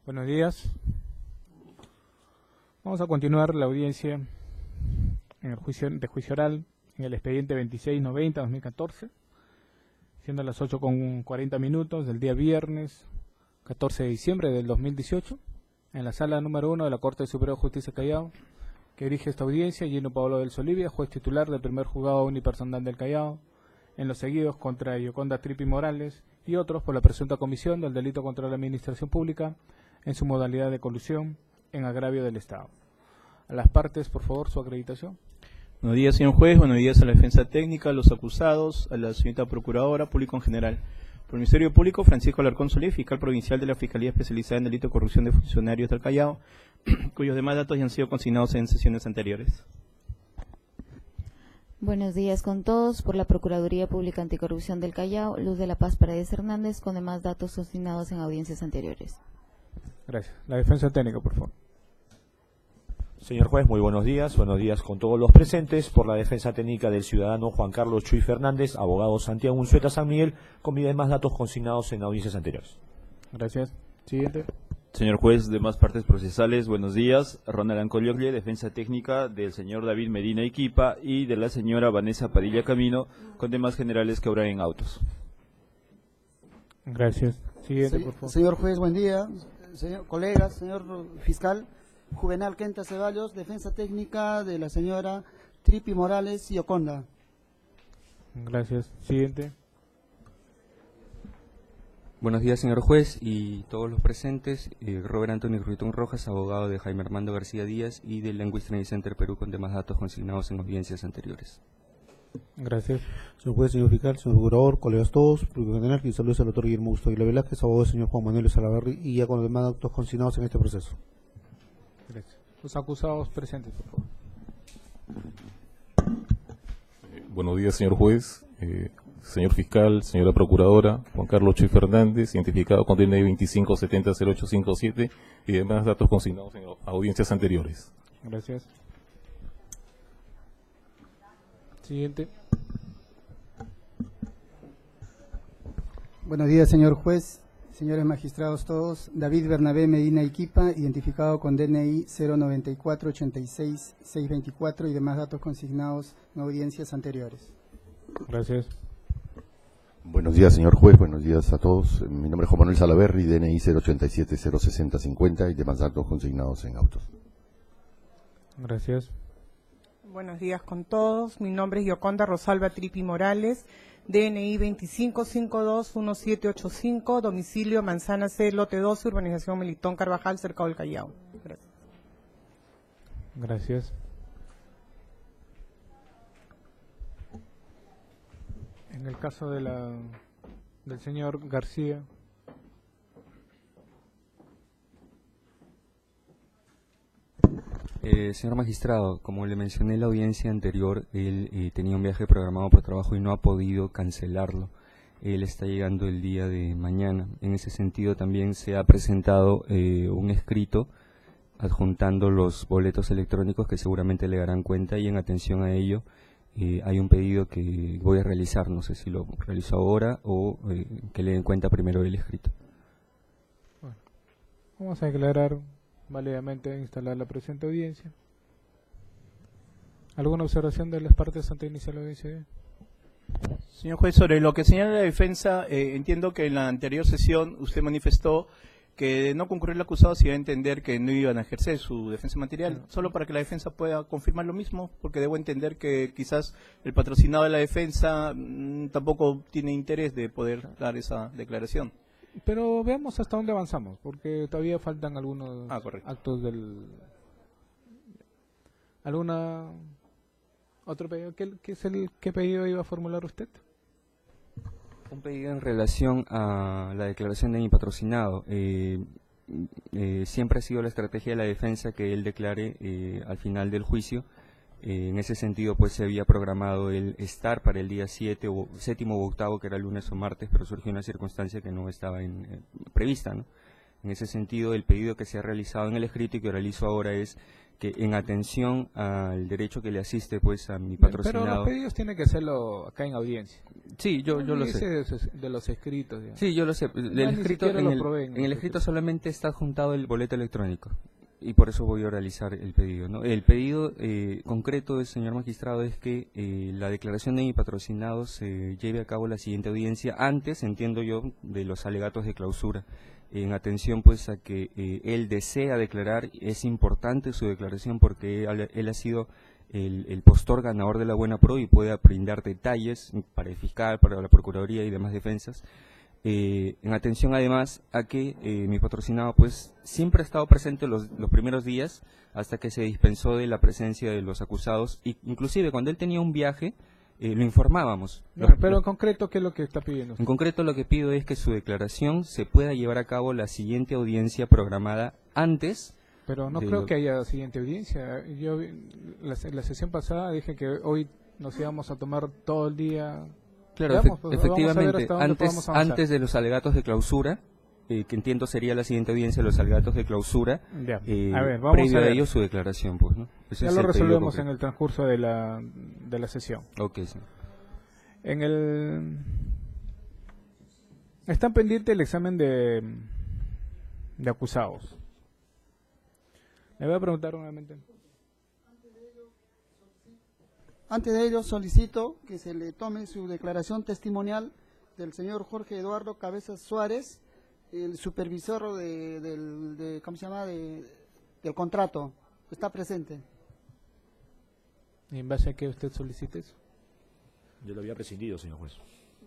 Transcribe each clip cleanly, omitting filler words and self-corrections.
Buenos días. Vamos a continuar la audiencia en el juicio oral en el expediente 2690-2014, siendo las 8:40 del día viernes 14 de diciembre del 2018, en la sala número 1 de la Corte Superior de Justicia de Callao, que dirige esta audiencia Gino Pablo del Solivia, juez titular del primer juzgado unipersonal del Callao, en los seguidos contra Yoconda Tripi Morales y otros por la presunta comisión del delito contra la administración pública en su modalidad de colusión en agravio del Estado. A las partes, por favor, su acreditación. Buenos días, señor juez. Buenos días a la defensa técnica, a los acusados, a la señorita procuradora, público en general. Por el Ministerio Público, Francisco Alarcón Solís, fiscal provincial de la Fiscalía Especializada en Delito de Corrupción de Funcionarios del Callao, cuyos demás datos ya han sido consignados en sesiones anteriores. Buenos días con todos. Por la Procuraduría Pública Anticorrupción del Callao, Luz de la Paz Paredes Hernández, con demás datos consignados en audiencias anteriores. Gracias. La defensa técnica, por favor. Señor juez, muy buenos días con todos los presentes. Por la defensa técnica del ciudadano Juan Carlos Chuy Fernández, abogado Santiago Unzueta San Miguel, con demás datos consignados en audiencias anteriores. Gracias. Siguiente. Señor juez, demás partes procesales, buenos días. Ronald Ancoliogle, defensa técnica del señor David Medina Iquipa y de la señora Vanessa Padilla Camino, con demás generales que obran en autos. Gracias. Siguiente, por favor. Señor juez, buen día. Señor, colegas, señor fiscal, Juvenal Quenta Ceballos, defensa técnica de la señora Tripi Morales y Yoconda. Gracias. Siguiente. Buenos días, señor juez y todos los presentes. Robert Antonio Ruitón Rojas, abogado de Jaime Armando García Díaz y del Language Training Center Perú, con demás datos consignados en audiencias anteriores. Gracias. Señor juez, señor fiscal, señor procurador, colegas todos, público general, y saludos al doctor Guillermo Gusto Aguilar Velázquez, abogado del señor Juan Manuel Salaverry, y ya con los demás datos consignados en este proceso. Gracias. Los acusados presentes, por favor. Buenos días, señor juez, señor fiscal, señora procuradora, Juan Carlos Chuy Fernández, identificado con DNI 25700857 y demás datos consignados en audiencias anteriores. Gracias. Siguiente. Buenos días, señor juez, señores magistrados todos. David Bernabé Medina Iquipa, identificado con DNI 094-86-624 y demás datos consignados en audiencias anteriores. Gracias. Buenos días, señor juez, buenos días a todos. Mi nombre es Juan Manuel Salaverry, DNI 087-06050 y demás datos consignados en autos. Gracias. Buenos días con todos. Mi nombre es Yoconda Rosalba Tripi Morales, DNI 25521785, domicilio Manzana C, lote 12, urbanización Melitón Carvajal, Cercado del Callao. Gracias. Gracias. En el caso de del señor García. Señor magistrado, como le mencioné en la audiencia anterior, él tenía un viaje programado por trabajo y no ha podido cancelarlo. Él está llegando el día de mañana. En ese sentido también se ha presentado un escrito adjuntando los boletos electrónicos que seguramente le darán cuenta, y en atención a ello hay un pedido que voy a realizar, no sé si lo realizo ahora o que le den cuenta primero del escrito. Bueno, vamos a declarar válidamente instalar la presente audiencia. ¿Alguna observación de las partes ante iniciar la audiencia? Señor juez, sobre lo que señala la defensa, entiendo que en la anterior sesión usted manifestó que de no concurrir el acusado se iba a entender que no iban a ejercer su defensa material, solo para que la defensa pueda confirmar lo mismo, porque debo entender que quizás el patrocinado de la defensa tampoco tiene interés de poder dar esa declaración. Pero veamos hasta dónde avanzamos, porque todavía faltan algunos actos del... ¿Alguna otro pedido? ¿Qué pedido iba a formular usted? Un pedido en relación a la declaración de mi patrocinado. Siempre ha sido la estrategia de la defensa que él declare al final del juicio. En ese sentido, pues se había programado el estar para el día 7º o 8º, que era lunes o martes, pero surgió una circunstancia que no estaba prevista, ¿no? En ese sentido, el pedido que se ha realizado en el escrito y que realizo ahora es que en atención al derecho que le asiste pues a mi patrocinado. Pero los pedidos tienen que hacerlo acá en audiencia. Sí, yo lo sé. De los escritos. Digamos. Sí, yo lo sé. En el escrito solamente está adjuntado el boleto electrónico y por eso voy a realizar el pedido, ¿no? El pedido concreto del señor magistrado es que la declaración de mi patrocinado se lleve a cabo la siguiente audiencia antes, entiendo yo, de los alegatos de clausura. En atención pues a que él desea declarar, es importante su declaración porque él ha sido el postor ganador de la Buena Pro y puede brindar detalles para el fiscal, para la Procuraduría y demás defensas. En atención además a que mi patrocinado pues siempre ha estado presente los primeros días hasta que se dispensó de la presencia de los acusados, y inclusive cuando él tenía un viaje lo informábamos. Pero en concreto, ¿qué es lo que está pidiendo usted? En concreto lo que pido es que su declaración se pueda llevar a cabo la siguiente audiencia programada antes. Pero no creo que haya siguiente audiencia. Yo la sesión pasada dije que hoy nos íbamos a tomar todo el día. Claro, efectivamente, antes de los alegatos de clausura, que entiendo sería la siguiente audiencia de los alegatos de clausura, previo a ello su declaración, pues, ¿no? Ya lo resolvemos en el transcurso de la sesión. Ok, sí. Está pendiente el examen de acusados. Le voy a preguntar nuevamente. Antes de ello, solicito que se le tome su declaración testimonial del señor Jorge Eduardo Cabezas Suárez, el supervisor del contrato. Está presente. ¿Y en base a qué usted solicita eso? Yo lo había prescindido, señor juez.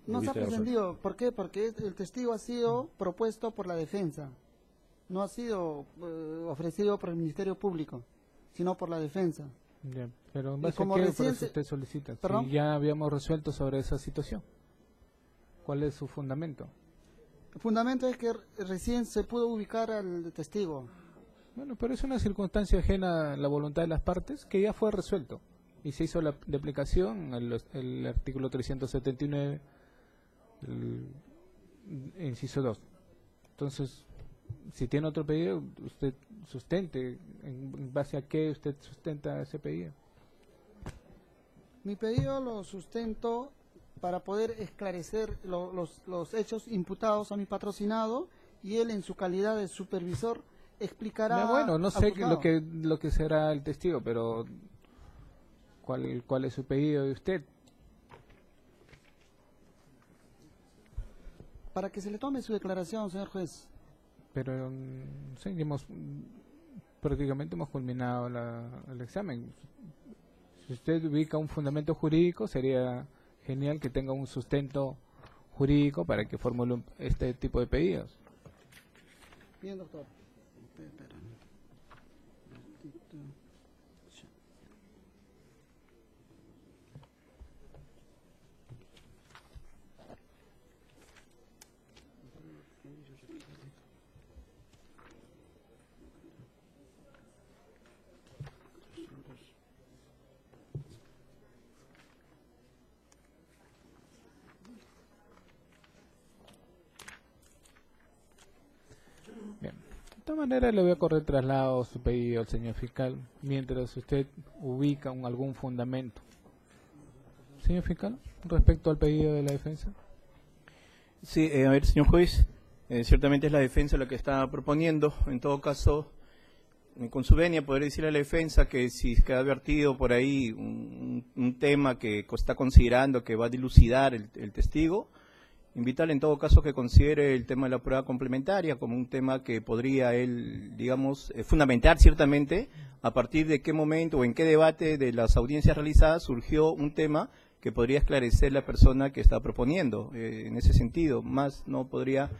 No se ha prescindido. ¿Por qué? Porque el testigo ha sido propuesto por la defensa. No ha sido ofrecido por el Ministerio Público, sino por la defensa. Ya, pero en base a qué usted solicita. Si ya habíamos resuelto sobre esa situación. ¿Cuál es su fundamento? El fundamento es que recién se pudo ubicar al testigo. Bueno, pero es una circunstancia ajena a la voluntad de las partes que ya fue resuelto. Y se hizo la aplicación, el artículo 379, el inciso 2. Entonces, si tiene otro pedido, usted sustente. ¿En base a qué usted sustenta ese pedido? Mi pedido lo sustento para poder esclarecer los hechos imputados a mi patrocinado, y él en su calidad de supervisor explicará. Bueno, no sé lo que será el testigo, pero ¿cuál es su pedido de usted? Para que se le tome su declaración, señor juez. Pero sí, prácticamente hemos culminado el examen. Si usted ubica un fundamento jurídico, sería genial que tenga un sustento jurídico para que formule este tipo de pedidos. Bien, doctor. Bien. De todas maneras le voy a correr traslado su pedido al señor fiscal mientras usted ubica algún fundamento. Señor fiscal, respecto al pedido de la defensa. Sí, a ver, señor juez, ciertamente es la defensa la que está proponiendo. En todo caso, con su venia, poder decirle a la defensa que si queda advertido por ahí un tema que está considerando que va a dilucidar el testigo, invitarle en todo caso que considere el tema de la prueba complementaria como un tema que podría él, digamos, fundamentar ciertamente a partir de qué momento o en qué debate de las audiencias realizadas surgió un tema que podría esclarecer la persona que está proponiendo. En ese sentido, más no podría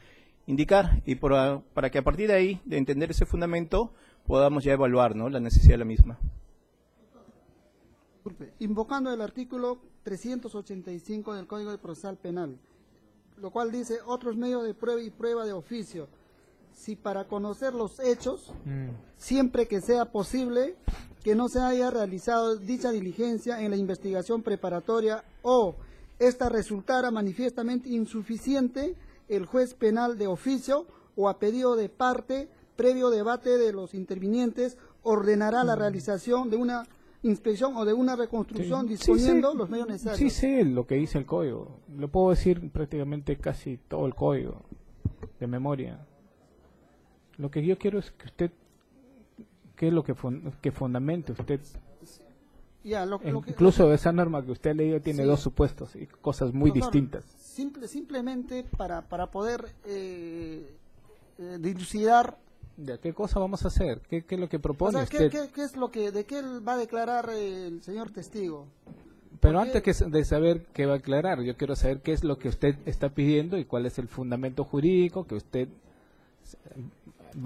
indicar, y para que a partir de ahí, de entender ese fundamento, podamos ya evaluar, ¿no?, la necesidad de la misma. Invocando el artículo 385 del Código Procesal Penal, lo cual dice otros medios de prueba y prueba de oficio. Si para conocer los hechos, siempre que sea posible, que no se haya realizado dicha diligencia en la investigación preparatoria o esta resultara manifiestamente insuficiente, el juez penal de oficio o a pedido de parte, previo debate de los intervinientes, ordenará la realización de una inspección o de una reconstrucción disponiendo los medios necesarios. Sí sé lo que dice el código. Le puedo decir prácticamente casi todo el código de memoria. Lo que yo quiero es que usted, ¿qué es lo que fundamente usted? Ya, Incluso esa norma que usted ha leído tiene dos supuestos y cosas muy doctor, distintas. Simplemente para poder dilucidar. ¿De qué cosa vamos a hacer? ¿Qué es lo que propone O sea, usted? ¿qué es lo que, de qué va a declarar el señor testigo? Pero antes de saber qué va a aclarar, yo quiero saber qué es lo que usted está pidiendo y cuál es el fundamento jurídico que usted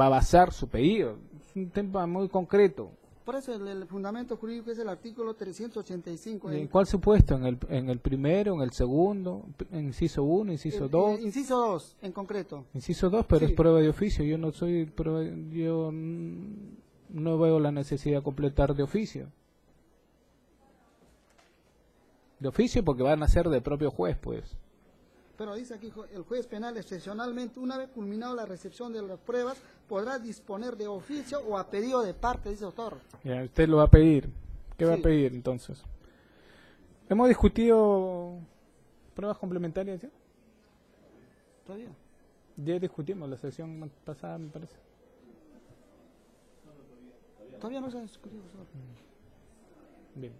va a basar su pedido. Es un tema muy concreto. Por eso el fundamento jurídico es el artículo 385. ¿En cuál supuesto? ¿En el primero, en el segundo, en inciso 1, inciso 2? Inciso 2, en concreto. Inciso 2, pero Sí. es prueba de oficio. Yo no veo la necesidad de completar de oficio. De oficio porque van a ser del propio juez, pues. Pero dice aquí, el juez penal excepcionalmente, una vez culminado la recepción de las pruebas, podrá disponer de oficio o a pedido de parte, dice doctor. Ya, usted lo va a pedir. ¿Qué va a Sí. pedir entonces? Hemos discutido pruebas complementarias, ¿sí? ¿Todavía? Ya discutimos la sesión pasada, me parece. Todavía no se ha discutido, doctor. Bien.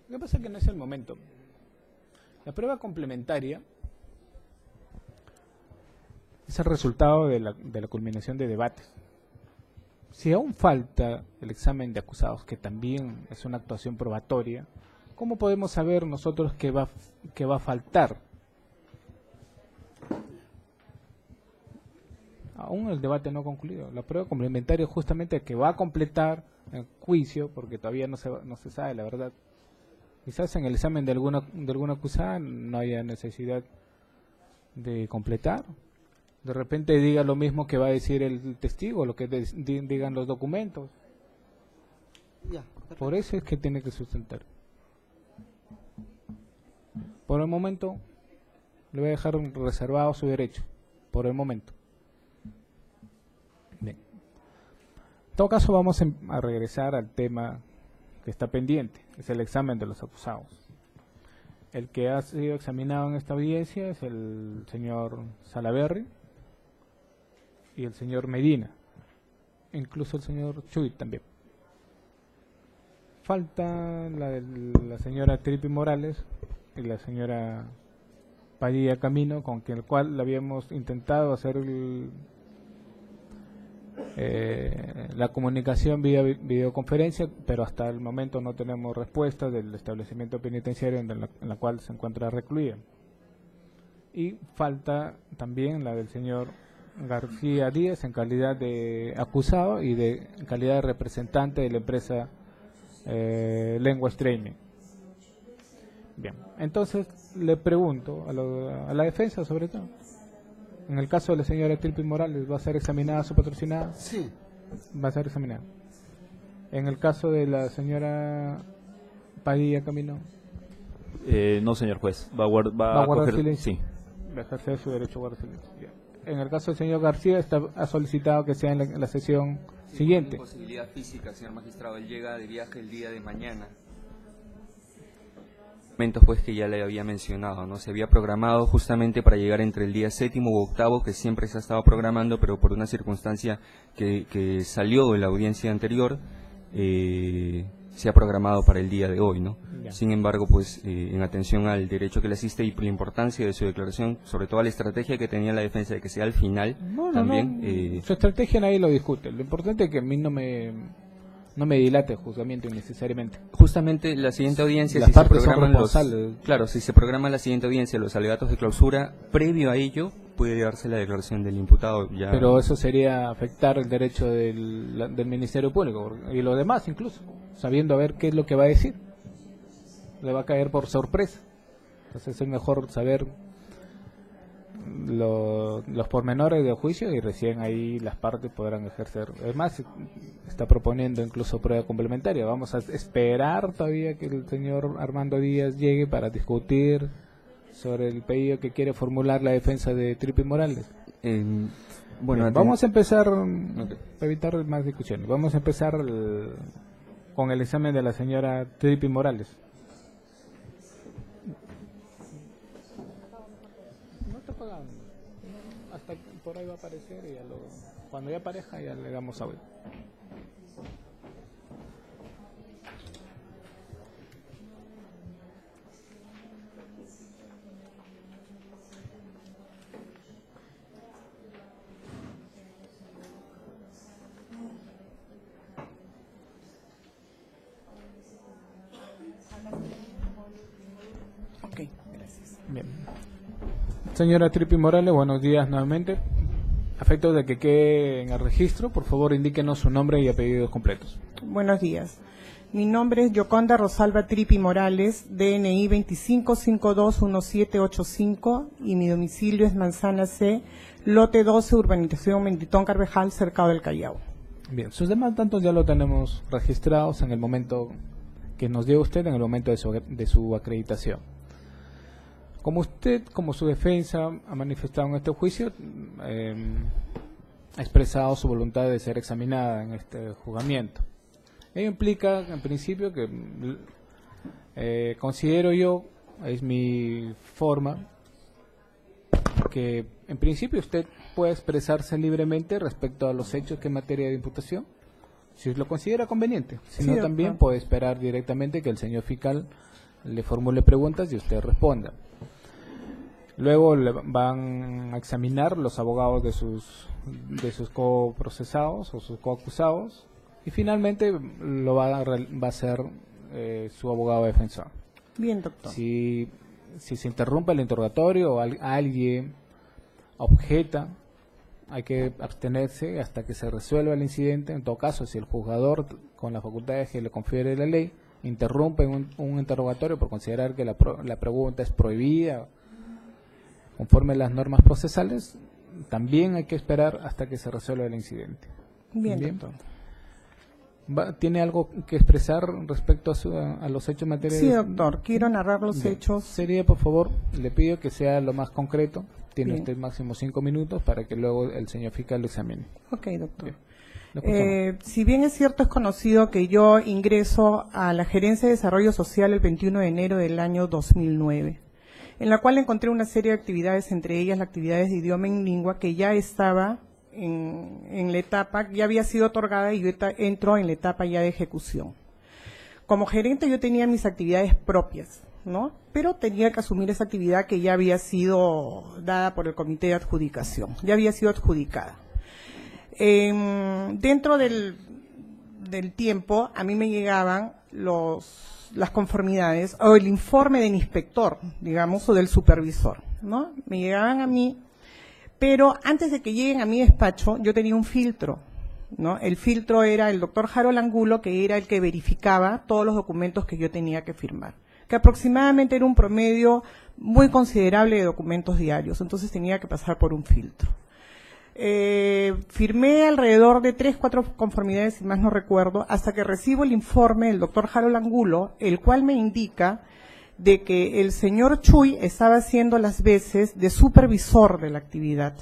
Lo que pasa es que no es el momento. La prueba complementaria es el resultado de la culminación de debates. Si aún falta el examen de acusados, que también es una actuación probatoria, ¿cómo podemos saber nosotros que va a faltar? Aún el debate no ha concluido. La prueba complementaria es justamente que va a completar el juicio, porque todavía no se sabe la verdad. Quizás en el examen de alguna acusada no haya necesidad de completar. De repente diga lo mismo que va a decir el testigo, lo que digan los documentos. Ya, Por eso es que tiene que sustentar. Por el momento, le voy a dejar reservado su derecho. Por el momento. Bien. En todo caso, vamos a regresar al tema que está pendiente. Es el examen de los acusados. El que ha sido examinado en esta audiencia es el señor Salaverry y el señor Medina, incluso el señor Chuy también. Falta la señora Tripi Morales y la señora Padilla Camino, con el cual habíamos intentado hacer la comunicación vía videoconferencia, pero hasta el momento no tenemos respuesta del establecimiento penitenciario en la cual se encuentra recluida. Y falta también la del señor García Díaz en calidad de acusado y en calidad de representante de la empresa Lengua Streaming. Bien, entonces le pregunto a la defensa, sobre todo, en el caso de la señora Tripi Morales, ¿va a ser examinada su patrocinada? Sí. Va a ser examinada. En el caso de la señora Padilla Camino, no, señor juez. Va a guardar coger- silencio. Sí. va a ejercer su derecho a guardar silencio. Ya. En el caso del señor García, ha solicitado que sea en la sesión siguiente. Posibilidad física, señor magistrado. Él llega de viaje el día de mañana. Momentos pues que ya le había mencionado, ¿no? Se había programado justamente para llegar entre el día 7º u 8º, que siempre se ha estado programando, pero por una circunstancia que salió de la audiencia anterior, se ha programado para el día de hoy, ¿no? Ya. Sin embargo, pues en atención al derecho que le asiste y por la importancia de su declaración, sobre todo a la estrategia que tenía la defensa de que sea al final, también... Su estrategia nadie lo discute. Lo importante es que a mí no me dilate el juzgamiento innecesariamente. Justamente la siguiente audiencia, Las si se partes son programan responsables. claro, si se programa la siguiente audiencia, los alegatos de clausura, previo a ello puede darse la declaración del imputado. Ya. Pero eso sería afectar el derecho del Ministerio Público y los demás incluso, sabiendo a ver qué es lo que va a decir. Le va a caer por sorpresa. Entonces es mejor saber los pormenores del juicio y recién ahí las partes podrán ejercer. Además, está proponiendo incluso prueba complementaria. Vamos a esperar todavía que el señor Armando Díaz llegue para discutir sobre el pedido que quiere formular la defensa de Tripi Morales. Bueno, vamos a empezar, para evitar más discusiones, vamos a empezar con el examen de la señora Tripi Morales. No está pagando, hasta por ahí va a aparecer y cuando ya aparezca ya le damos audio. Ok, gracias. Bien. Señora Tripi Morales, buenos días nuevamente. A efectos de que quede en el registro, por favor indíquenos su nombre y apellidos completos. Buenos días. Mi nombre es Yoconda Rosalba Tripi Morales, DNI 25521785 y mi domicilio es Manzana C, lote 12, urbanización Mentitón Carvajal, Cercado del Callao. Bien, sus demás datos ya lo tenemos registrados en el momento que nos dio usted, en el momento de su acreditación. Como usted, como su defensa, ha manifestado en este juicio, ha expresado su voluntad de ser examinada en este juzgamiento. Ello implica, en principio, que considero yo, es mi forma, que en principio usted puede expresarse libremente respecto a los hechos que en materia de imputación, si lo considera conveniente. Si no, también puede esperar directamente que el señor fiscal le formule preguntas y usted responda. Luego le van a examinar los abogados de sus coprocesados o sus coacusados y finalmente lo va a hacer su abogado defensor. Bien, doctor. Si se interrumpe el interrogatorio o alguien objeta, hay que abstenerse hasta que se resuelva el incidente. En todo caso, si el juzgador, con las facultades que le confiere la ley, interrumpe un interrogatorio por considerar que la pregunta es prohibida conforme a las normas procesales, también hay que esperar hasta que se resuelva el incidente. Bien, doctor. ¿Tiene algo que expresar respecto a los hechos materiales? Sí, doctor, quiero narrar los hechos. Sería, por favor, le pido que sea lo más concreto. Tiene Bien. usted máximo 5 minutos para que luego el señor fiscal lo examine. Ok, doctor. Si bien es cierto, es conocido que yo ingreso a la Gerencia de Desarrollo Social el 21 de enero del año 2009, en la cual encontré una serie de actividades, entre ellas las actividades de idioma en lengua, que ya estaba en la etapa, ya había sido otorgada y yo entro en la etapa ya de ejecución. Como gerente yo tenía mis actividades propias, ¿no? Pero tenía que asumir esa actividad que ya había sido dada por el comité de adjudicación, ya había sido adjudicada. Dentro del tiempo, a mí me llegaban las conformidades o el informe del inspector, digamos, o del supervisor, ¿no? Me llegaban a mí, pero antes de que lleguen a mi despacho, yo tenía un filtro, ¿no? El filtro era el doctor Harold Angulo, que era el que verificaba todos los documentos que yo tenía que firmar, que aproximadamente era un promedio muy considerable de documentos diarios, entonces tenía que pasar por un filtro. Firmé alrededor de 3-4 conformidades, si más no recuerdo, hasta que recibo el informe del doctor Harold Angulo, el cual me indica de que el señor Chuy estaba haciendo las veces de supervisor de la actividad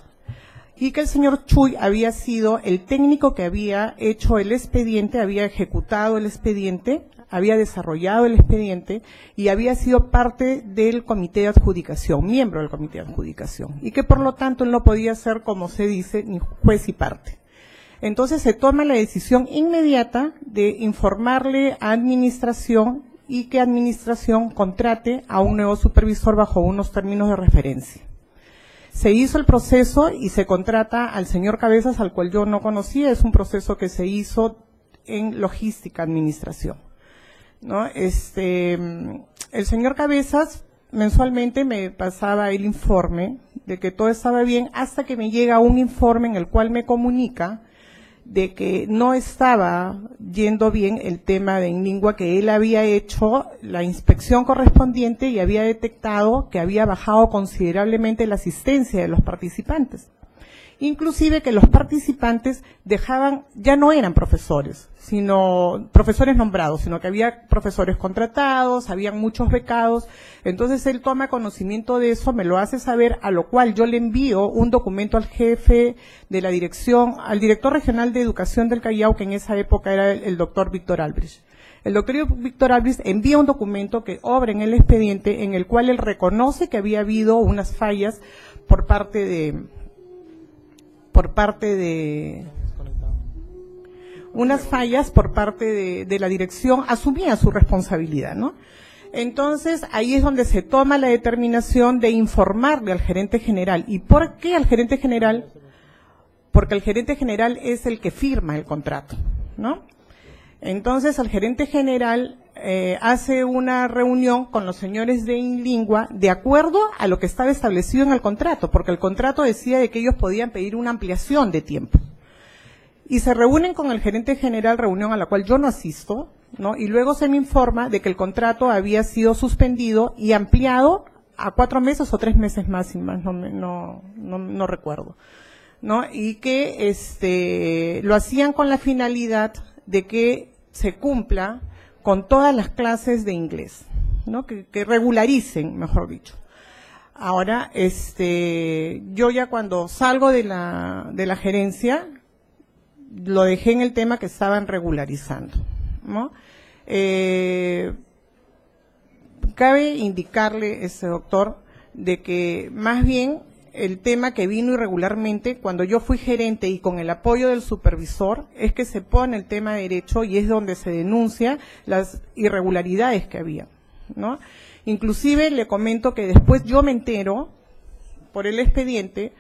y que el señor Chuy había sido el técnico que había hecho el expediente, había ejecutado el expediente, había desarrollado el expediente y había sido parte del comité de adjudicación, miembro del comité de adjudicación, y que por lo tanto él no podía ser, como se dice, ni juez y parte. Entonces se toma la decisión inmediata de informarle a administración y que administración contrate a un nuevo supervisor bajo unos términos de referencia. Se hizo el proceso y se contrata al señor Cabezas, al cual yo no conocía, es un proceso que se hizo en logística administración, ¿no? El señor Cabezas mensualmente me pasaba el informe de que todo estaba bien, hasta que me llega un informe en el cual me comunica de que no estaba yendo bien el tema de en lengua, que él había hecho la inspección correspondiente y había detectado que había bajado considerablemente la asistencia de los participantes. Inclusive que los participantes ya no eran profesores, sino profesores nombrados, sino que había profesores contratados, habían muchos becados. Entonces él toma conocimiento de eso, me lo hace saber, a lo cual yo le envío un documento al jefe de la dirección, al director regional de educación del Callao, que en esa época era el doctor Víctor Albrecht. El doctor Víctor Albrecht envía un documento que obra en el expediente, en el cual él reconoce que había habido unas fallas por parte de la dirección, asumía su responsabilidad, ¿no? Entonces, ahí es donde se toma la determinación de informarle al gerente general. ¿Y por qué al gerente general? Porque el gerente general es el que firma el contrato, ¿no? Entonces, el gerente general hace una reunión con los señores de Inlingua de acuerdo a lo que estaba establecido en el contrato, porque el contrato decía de que ellos podían pedir una ampliación de tiempo. Y se reúnen con el gerente general, reunión a la cual yo no asisto, ¿no? Y luego se me informa de que el contrato había sido suspendido y ampliado a 4 meses o 3 meses más, sin más, no recuerdo, ¿no? Y que lo hacían con la finalidad de que se cumpla con todas las clases de inglés, ¿no? Que regularicen, mejor dicho. Ahora, yo ya cuando salgo de la gerencia, lo dejé en el tema que estaban regularizando, ¿no? Cabe indicarle, doctor, de que más bien el tema que vino irregularmente cuando yo fui gerente y con el apoyo del supervisor es que se pone el tema de derecho y es donde se denuncia las irregularidades que había, ¿no? Inclusive le comento que después yo me entero por el expediente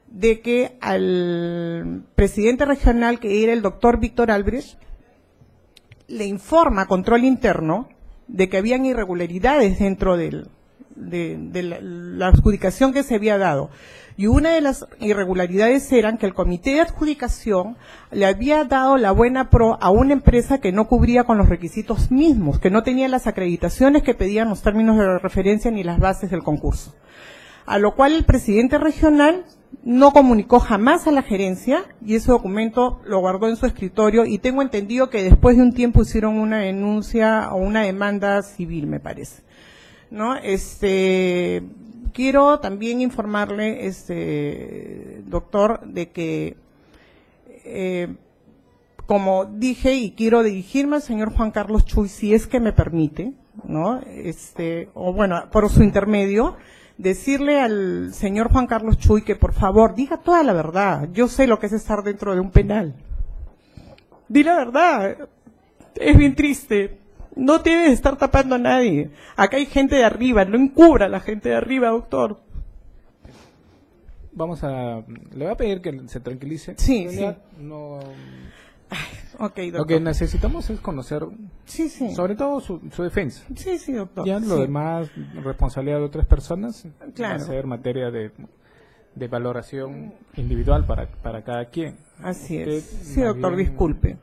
de que al presidente regional, que era el doctor Víctor Albrecht, le informa a Control Interno de que habían irregularidades dentro de la adjudicación que se había dado. Y una de las irregularidades eran que el comité de adjudicación le había dado la buena pro a una empresa que no cubría con los requisitos mismos, que no tenía las acreditaciones que pedían los términos de referencia ni las bases del concurso. A lo cual el presidente regional no comunicó jamás a la gerencia y ese documento lo guardó en su escritorio y tengo entendido que después de un tiempo hicieron una denuncia o una demanda civil, me parece, ¿no? Quiero también informarle, doctor, de que, como dije, y quiero dirigirme al señor Juan Carlos Chuy, si es que me permite, ¿no? O bueno, por su intermedio, decirle al señor Juan Carlos Chuy que por favor diga toda la verdad. Yo sé lo que es estar dentro de un penal. Di la verdad. Es bien triste. No debes estar tapando a nadie. Acá hay gente de arriba, no encubra a la gente de arriba, doctor. Le voy a pedir que se tranquilice. Sí, sí. No. Okay, lo que necesitamos es conocer, sobre todo su defensa. Sí, doctor. Ya lo demás, responsabilidad de otras personas, claro, va a ser materia de valoración individual para cada quien. Así es. Sí, doctor, disculpe.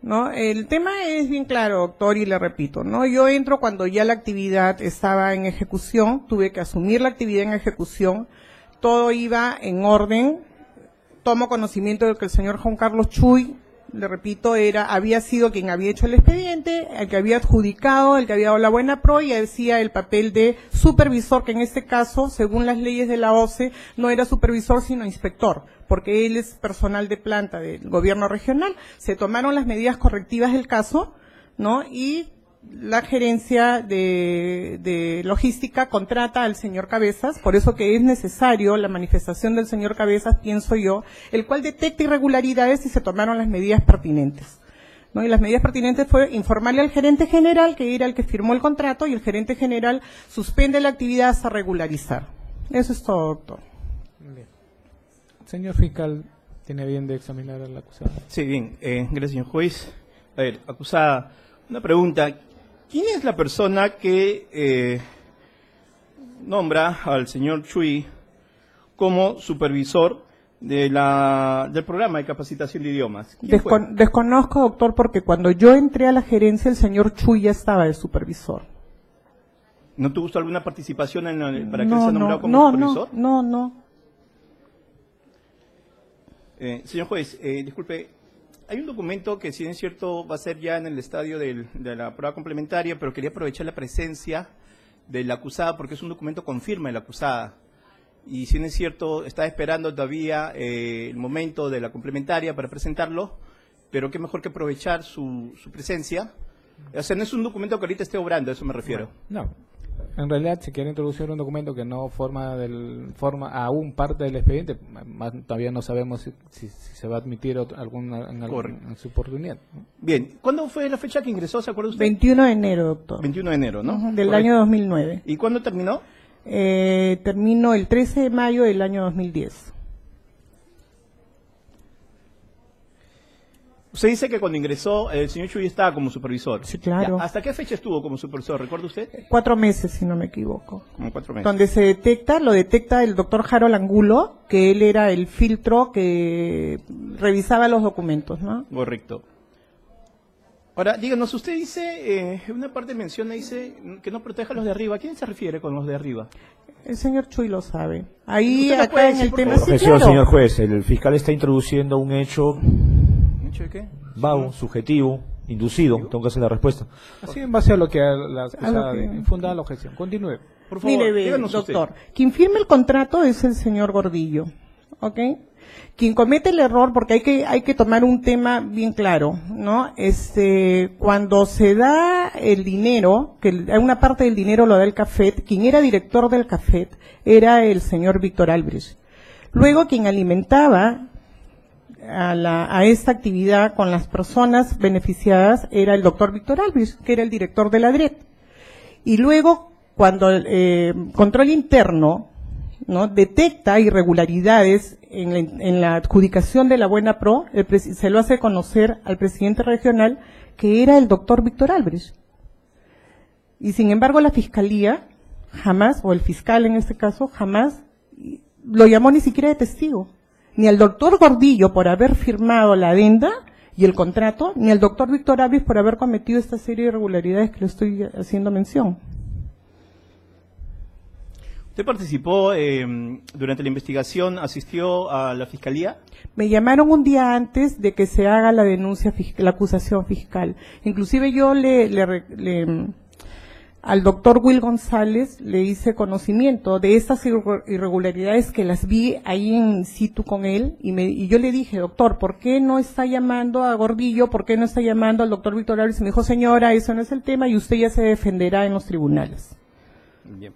¿No? El tema es bien claro, doctor, y le repito, ¿no? Yo entro cuando ya la actividad estaba en ejecución, tuve que asumir la actividad en ejecución, todo iba en orden, tomo conocimiento de que el señor Juan Carlos Chuy, le repito, había sido quien había hecho el expediente, el que había adjudicado, el que había dado la buena pro y hacía el papel de supervisor, que en este caso, según las leyes de la OCE, no era supervisor sino inspector, porque él es personal de planta del gobierno regional. Se tomaron las medidas correctivas del caso, ¿no? Y la gerencia de logística contrata al señor Cabezas, por eso que es necesario la manifestación del señor Cabezas, pienso yo, el cual detecta irregularidades y se tomaron las medidas pertinentes, ¿no? Y las medidas pertinentes fue informarle al gerente general, que era el que firmó el contrato, y el gerente general suspende la actividad hasta regularizar. Eso es todo, doctor. Bien. Señor fiscal, ¿tiene bien de examinar a la acusada? Sí, bien. Gracias, señor juez. A ver, acusada, una pregunta. ¿Quién es la persona que nombra al señor Chuy como supervisor del programa de capacitación de idiomas? Desconozco, doctor, porque cuando yo entré a la gerencia el señor Chuy ya estaba de supervisor. ¿No tuvo alguna participación para que él sea nombrado como supervisor? No. Señor juez, disculpe, hay un documento que, si bien es cierto, va a ser ya en el estadio de la prueba complementaria, pero quería aprovechar la presencia de la acusada porque es un documento con firma de la acusada. Y si bien es cierto, está esperando todavía el momento de la complementaria para presentarlo, pero qué mejor que aprovechar su presencia. O sea, no es un documento que ahorita esté obrando, a eso me refiero. No. En realidad, si quiere introducir un documento que no forma aún parte del expediente, todavía no sabemos si se va a admitir en su oportunidad, ¿no? Bien, ¿cuándo fue la fecha que ingresó, se acuerda usted? 21 de enero, doctor. 21 de enero, ¿no? Del año 2009. ¿Y cuándo terminó? Terminó el 13 de mayo del año 2010. Usted dice que cuando ingresó, el señor Chuy estaba como supervisor. Sí, claro. Ya, ¿hasta qué fecha estuvo como supervisor? ¿Recuerda usted? 4 meses, si no me equivoco. Como 4 meses. Donde lo detecta el doctor Harold Angulo, que él era el filtro que revisaba los documentos, ¿no? Correcto. Ahora, díganos, usted dice, una parte menciona, dice que no proteja a los de arriba. ¿A quién se refiere con los de arriba? El señor Chuy lo sabe. Ahí, ¿Usted lo puede acá en decir, el por tema... favor? Sí, Objeción, claro. señor juez. El fiscal está introduciendo un hecho ¿Hecho de qué? vago, subjetivo, inducido. Tengo que hacer la respuesta. Así en base a lo que la acusada que- fundada la objeción. Continúe. Por favor, Mire, díganos doctor, usted. quien firma el contrato es el señor Gordillo, ¿ok? Quien comete el error, porque hay que tomar un tema bien claro, ¿no? Cuando se da el dinero, que una parte del dinero lo da el CAFET, quien era director del CAFET era el señor Víctor Albrecht. Luego, quien alimentaba a esta actividad con las personas beneficiadas era el doctor Víctor Albrecht, que era el director de la DRET. Y luego, cuando el control interno, ¿no?, detecta irregularidades en la adjudicación de la Buena Pro, se lo hace conocer al presidente regional, que era el doctor Víctor Albrecht. Y sin embargo la fiscalía jamás, o el fiscal en este caso, jamás lo llamó ni siquiera de testigo. Ni al doctor Gordillo por haber firmado la adenda y el contrato, ni al doctor Víctor Albrecht por haber cometido esta serie de irregularidades que le estoy haciendo mención. ¿Usted participó durante la investigación, asistió a la fiscalía? Me llamaron un día antes de que se haga la denuncia, la acusación fiscal. Inclusive yo al doctor Will González le hice conocimiento de estas irregularidades que las vi ahí in situ con él y yo le dije, doctor, ¿por qué no está llamando a Gordillo? ¿Por qué no está llamando al doctor Víctor Albrecht? Y me dijo, señora, eso no es el tema y usted ya se defenderá en los tribunales. Bien.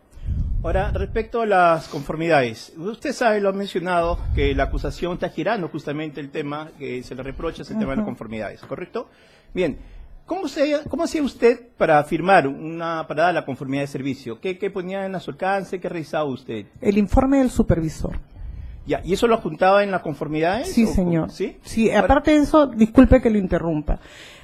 Ahora, respecto a las conformidades, usted sabe, lo ha mencionado, que la acusación está girando justamente el tema que se le reprocha, es el tema de las conformidades, ¿correcto? Bien, ¿cómo hacía usted para firmar para dar la conformidad de servicio? ¿Qué ponía en su alcance? ¿Qué revisaba usted? El informe del supervisor. Ya, ¿y eso lo juntaba en las conformidades? Sí, señor. ¿Sí? Sí, aparte de eso, disculpe que lo interrumpa.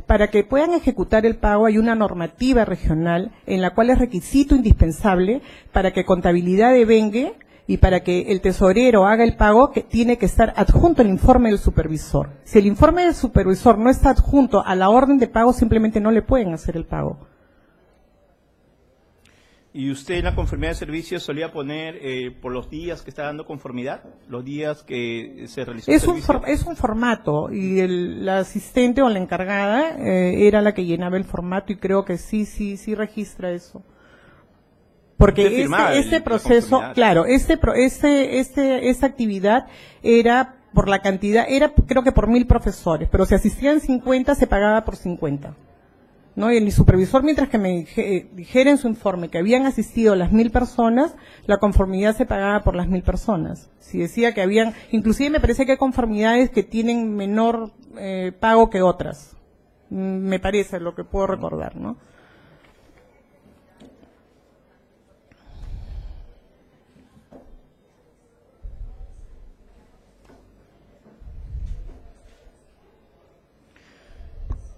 Para que puedan ejecutar el pago hay una normativa regional en la cual es requisito indispensable para que contabilidad devengue y para que el tesorero haga el pago, que tiene que estar adjunto el informe del supervisor. Si el informe del supervisor no está adjunto a la orden de pago, simplemente no le pueden hacer el pago. ¿Y usted en la conformidad de servicio solía poner por los días que está dando conformidad? ¿Los días que se realizó el servicio? Es un formato y la asistente o la encargada era la que llenaba el formato y creo que sí registra eso. Porque este proceso, claro, esta actividad era por la cantidad, era creo que por 1000 profesores, pero si asistían 50 se pagaba por 50. ¿No? Y el supervisor, mientras que me dijera en su informe que habían asistido las 1000 personas, la conformidad se pagaba por las 1000 personas. Si decía que habían, inclusive me parece que hay conformidades que tienen menor pago que otras. Me parece lo que puedo recordar, ¿no?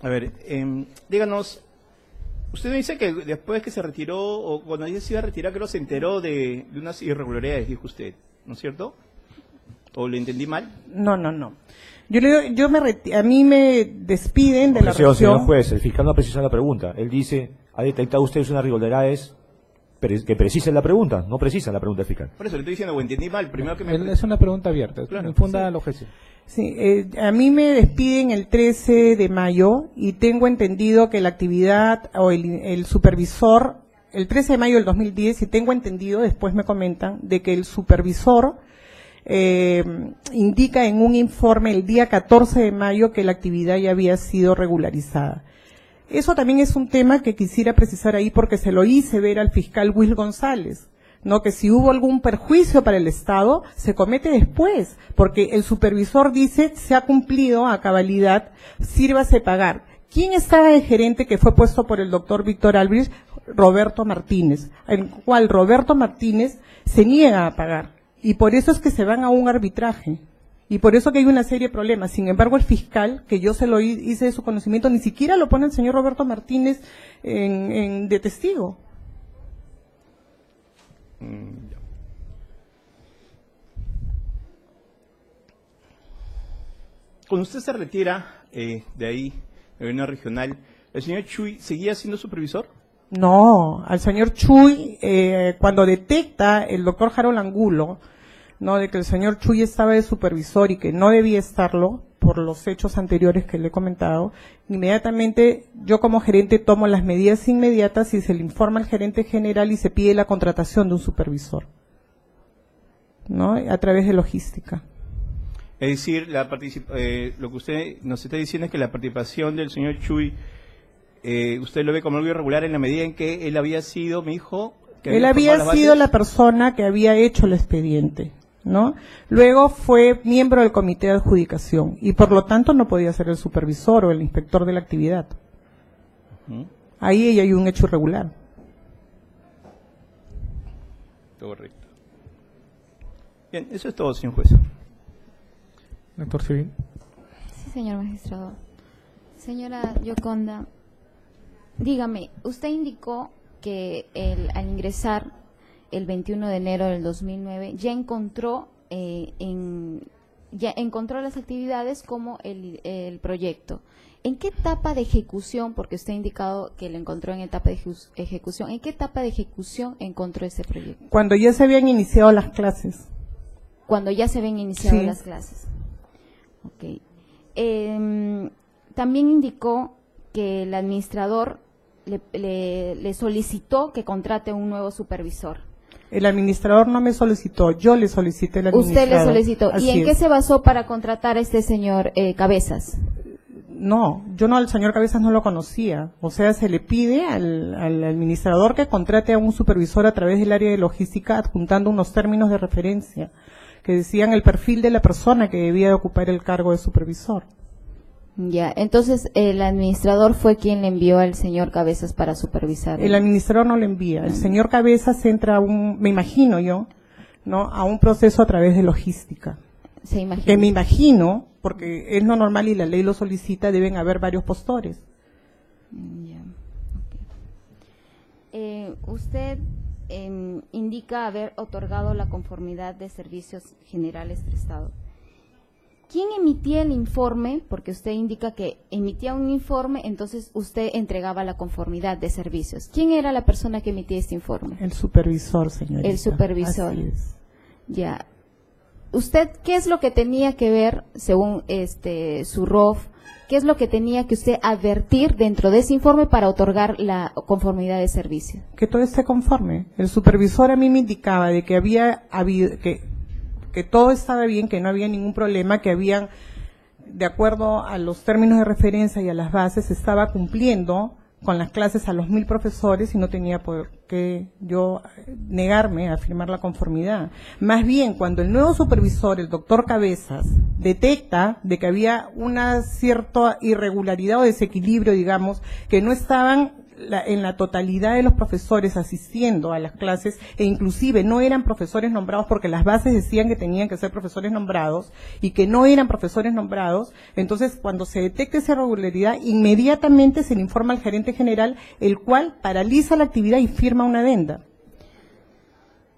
A ver, díganos, usted me dice que después que se retiró, o cuando ella se iba a retirar, creo que se enteró de unas irregularidades, dijo usted, ¿no es cierto? ¿O le entendí mal? No. A mí me despiden de la Objeción, región. señor juez, el fiscal no precisa la pregunta. Él dice, ¿ha detectado usted unas irregularidades? que precise la pregunta, no precisa la pregunta del fiscal. Por eso le estoy diciendo, o entendí mal, primero que me... Es una pregunta abierta, Claro, infunda sí. la objeción. Sí, a mí me despiden el 13 de mayo y tengo entendido que la actividad o el supervisor, el 13 de mayo del 2010, y tengo entendido, después me comentan, de que el supervisor indica en un informe el día 14 de mayo que la actividad ya había sido regularizada. Eso también es un tema que quisiera precisar ahí porque se lo hice ver al fiscal Will González, ¿no? Que si hubo algún perjuicio para el Estado, se comete después, porque el supervisor dice, se ha cumplido a cabalidad, sírvase pagar. ¿Quién estaba de gerente que fue puesto por el doctor Víctor Albrecht? Roberto Martínez, el cual Roberto Martínez se niega a pagar. Y por eso es que se van a un arbitraje. Y por eso que hay una serie de problemas. Sin embargo, el fiscal, que yo se lo hice de su conocimiento, ni siquiera lo pone el señor Roberto Martínez de testigo. Cuando usted se retira de ahí, de gobierno regional, ¿el señor Chuy seguía siendo supervisor? No, al señor Chuy, cuando detecta el doctor Harold Angulo, ¿no?, de que el señor Chuy estaba de supervisor y que no debía estarlo por los hechos anteriores que le he comentado, inmediatamente yo como gerente tomo las medidas inmediatas y se le informa al gerente general y se pide la contratación de un supervisor, ¿no?, a través de logística. Es decir, lo que usted nos está diciendo es que la participación del señor Chuy, usted lo ve como algo irregular en la medida en que él había sido, me dijo... Él había sido la persona que había hecho el expediente, ¿no? Luego fue miembro del comité de adjudicación y por lo tanto no podía ser el supervisor o el inspector de la actividad. Ahí hay un hecho irregular. Correcto. Bien, eso es todo, señor juez. Doctor Civil. Sí, señor magistrado. Señora Yoconda, dígame, usted indicó que al ingresar el 21 de enero del 2009 ya encontró las actividades como el proyecto. ¿En qué etapa de ejecución, porque usted ha indicado que lo encontró en etapa de ejecución, ¿en qué etapa de ejecución encontró ese proyecto? Cuando ya se habían iniciado las clases. Cuando ya se habían iniciado Sí. las clases. Ok. También indicó que el administrador le solicitó que contrate un nuevo supervisor. El administrador no me solicitó, yo le solicité al administrador. Usted le solicitó. Así ¿Y en qué es. se basó para contratar a este señor Cabezas? No, yo no, al señor Cabezas no lo conocía. O sea, se le pide al administrador que contrate a un supervisor a través del área de logística adjuntando unos términos de referencia que decían el perfil de la persona que debía de ocupar el cargo de supervisor. Ya, entonces el administrador fue quien le envió al señor Cabezas para supervisar. El administrador no le envía. El señor Cabezas entra a me imagino yo, ¿no?, a un proceso a través de logística. Se imagina. Que me imagino, porque es lo normal y la ley lo solicita, deben haber varios postores. Ya, okay. Usted indica haber otorgado la conformidad de servicios generales prestados. ¿Quién emitía el informe? Porque usted indica que emitía un informe, entonces usted entregaba la conformidad de servicios. ¿Quién era la persona que emitía este informe? El supervisor, señorita. El supervisor. Así es. Ya. ¿Usted qué es lo que tenía que ver, según su ROF, qué es lo que tenía que usted advertir dentro de ese informe para otorgar la conformidad de servicio? Que todo esté conforme. El supervisor a mí me indicaba de que había habido, que todo estaba bien, que no había ningún problema, que habían, de acuerdo a los términos de referencia y a las bases, estaba cumpliendo con las clases a los 1000 profesores y no tenía por qué yo negarme a firmar la conformidad. Más bien, cuando el nuevo supervisor, el doctor Cabezas, detecta de que había una cierta irregularidad o desequilibrio, digamos, que no estaban en la totalidad de los profesores asistiendo a las clases, e inclusive no eran profesores nombrados porque las bases decían que tenían que ser profesores nombrados y que no eran profesores nombrados. Entonces, cuando se detecta esa irregularidad, inmediatamente se le informa al gerente general, el cual paraliza la actividad y firma una adenda.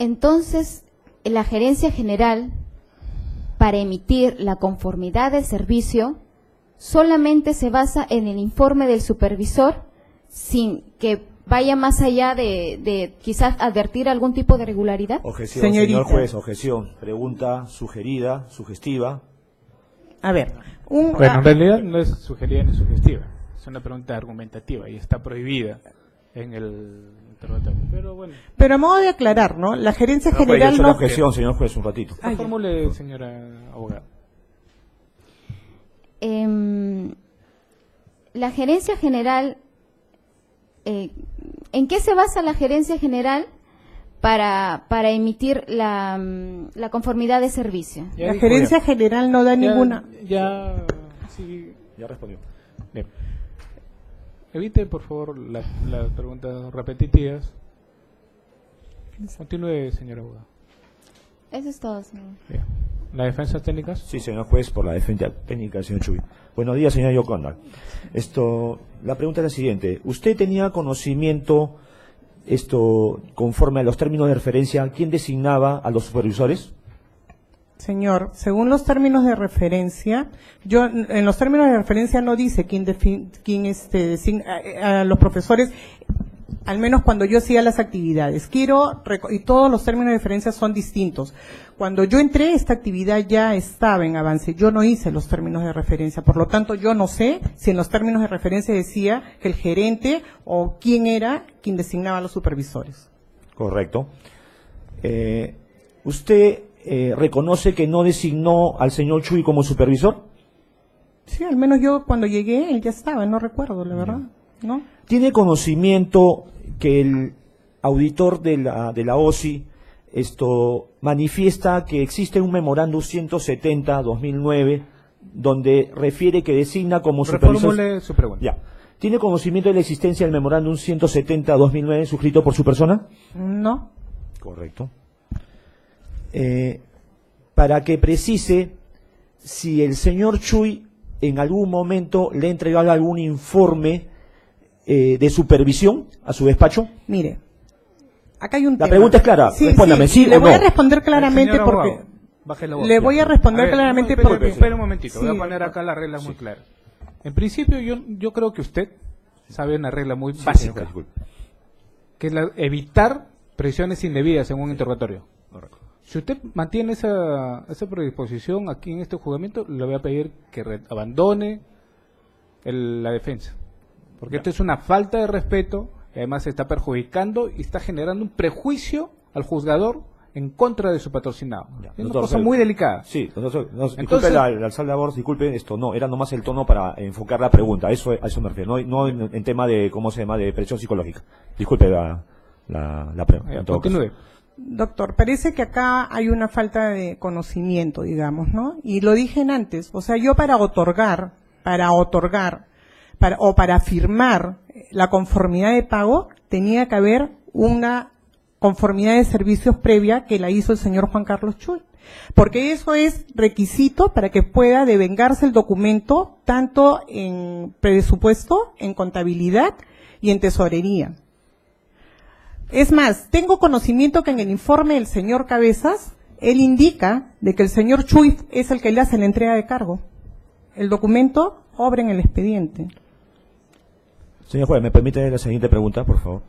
Entonces, la gerencia general, para emitir la conformidad del servicio, solamente se basa en el informe del supervisor, sin que vaya más allá de quizás advertir algún tipo de irregularidad? Objeción, Señorita. señor juez, objeción. Pregunta sugerida, sugestiva. A ver, Bueno, en realidad no es sugerida ni sugestiva, es una pregunta argumentativa y está prohibida en el interrogatorio. Pero bueno, pero a modo de aclarar, ¿no? La gerencia No, pues, yo he general hecho la no... objeción, señor juez, un ratito. Ah, ya. formule, señora abogada. La gerencia general, ¿en qué se basa la gerencia general para emitir la conformidad de servicio? Ya La dijo, gerencia ya. general no da ninguna... Sí, Ya respondió. bien. Evite, por favor, las preguntas repetitivas. Continúe, señora abogada. Eso es todo, señor. Bien. ¿Las defensas técnicas? Sí, señor juez, por la defensa técnica del señor Chuy. Buenos días, señor Yoconda. La pregunta es la siguiente. ¿Usted tenía conocimiento, conforme a los términos de referencia, quién designaba a los supervisores? Señor, según los términos de referencia, yo en los términos de referencia no dice quién designa a los profesores, al menos cuando yo hacía las actividades. Y todos los términos de referencia son distintos. Cuando yo entré, esta actividad ya estaba en avance. Yo no hice los términos de referencia. Por lo tanto, yo no sé si en los términos de referencia decía que el gerente o quién era quien designaba a los supervisores. Correcto. ¿Usted reconoce que no designó al señor Chuy como supervisor? Sí, al menos yo cuando llegué, él ya estaba, no recuerdo, la verdad, ¿no? ¿Tiene conocimiento que el auditor de la OSI manifiesta que existe un memorándum 170-2009 donde refiere que designa como supervisor? Reformule su pregunta. Ya. ¿Tiene conocimiento de la existencia del memorándum 170-2009 suscrito por su persona? No. Correcto. Para que precise si el señor Chuy en algún momento le ha entregado algún informe de supervisión a su despacho. Mire, acá hay un La tema. pregunta es clara, respóndame, sí le o voy no. a responder claramente Señor porque... abogado, baje la voz. Le voy a responder claramente porque... Espera un momentito, voy Sí. a poner acá las reglas muy claras. En principio, yo creo que usted sabe una regla muy Sí, básica, señor juez, disculpe. que es evitar presiones indebidas en un interrogatorio. Correcto. Si usted mantiene esa predisposición aquí en este juzgamiento, le voy a pedir que abandone la defensa. Porque esto es una falta de respeto, y además está perjudicando y está generando un prejuicio al juzgador en contra de su patrocinado. Es una Doctor, cosa muy delicada. Sí, disculpe Entonces- la alzar la voz, disculpe esto, no, era nomás el tono para enfocar la pregunta, a eso me refiero, no en tema de, ¿cómo se llama?, de presión psicológica. Disculpe la pregunta. en todo caso. Continúe. Doctor, parece que acá hay una falta de conocimiento, digamos, ¿no? Y lo dije antes, o sea, yo para firmar la conformidad de pago, tenía que haber una conformidad de servicios previa que la hizo el señor Juan Carlos Chuy. Porque eso es requisito para que pueda devengarse el documento tanto en presupuesto, en contabilidad y en tesorería. Es más, tengo conocimiento que en el informe del señor Cabezas, él indica de que el señor Chuy es el que le hace la entrega de cargo. El documento obra en el expediente. Señor juez, ¿me permite la siguiente pregunta, por favor?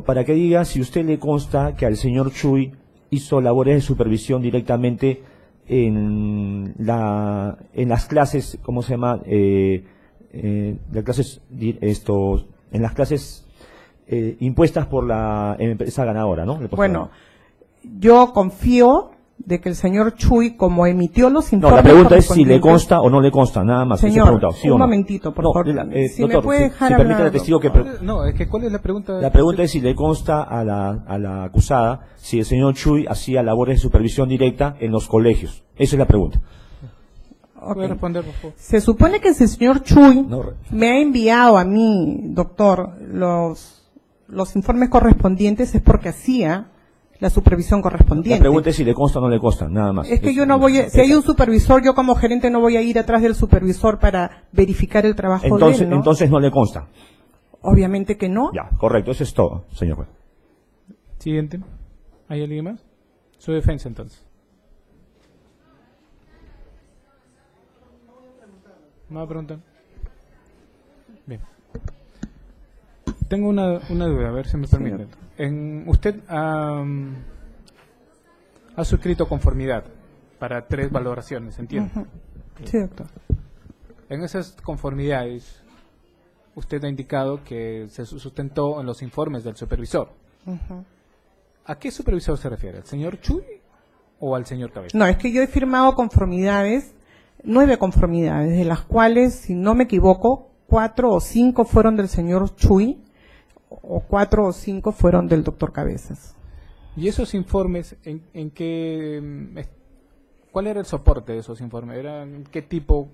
Para que diga si usted le consta que al señor Chuy hizo labores de supervisión directamente en las clases, ¿cómo se llama? En las clases impuestas por la empresa ganadora, ¿no? Bueno, yo confío de que el señor Chuy, como emitió los No, informes... la pregunta es si le correspondientes- consta o no le consta, nada más. Eso he Señor, preguntado, ¿sí o un no? momentito, por No, favor. Si me doctor, puede dejar si permite hablar, al testigo que... No, es que ¿cuál es la pregunta? La pregunta es si le consta a la acusada si el señor Chuy hacía labores de supervisión directa en los colegios. Esa es la pregunta. ¿Puede responder, por favor? Se supone que el señor Chuy No, me ha enviado a mí, doctor, los informes correspondientes es porque hacía la supervisión La correspondiente. pregunta es si le consta o no le consta, nada más. Es que yo no voy a, si hay un supervisor, yo como gerente no voy a ir atrás del supervisor para verificar el trabajo de él, ¿no? Entonces no le consta. Obviamente que no. Ya, correcto, eso es todo, señor juez. Siguiente. ¿Hay alguien más? Su defensa, entonces. ¿No va a preguntar? Bien. Tengo una duda, a ver si me permite. Usted ha suscrito conformidad para 3 valoraciones, ¿entiende? Sí, doctor. En esas conformidades, usted ha indicado que se sustentó en los informes del supervisor. ¿A qué supervisor se refiere? ¿Al señor Chuy o al señor Cabeza? No, es que yo he firmado conformidades, 9 conformidades, de las cuales, si no me equivoco, 4 o 5 fueron del señor Chuy, o 4 o 5 fueron del doctor Cabezas. ¿Y esos informes, en qué, cuál era el soporte de esos informes? ¿Qué tipo?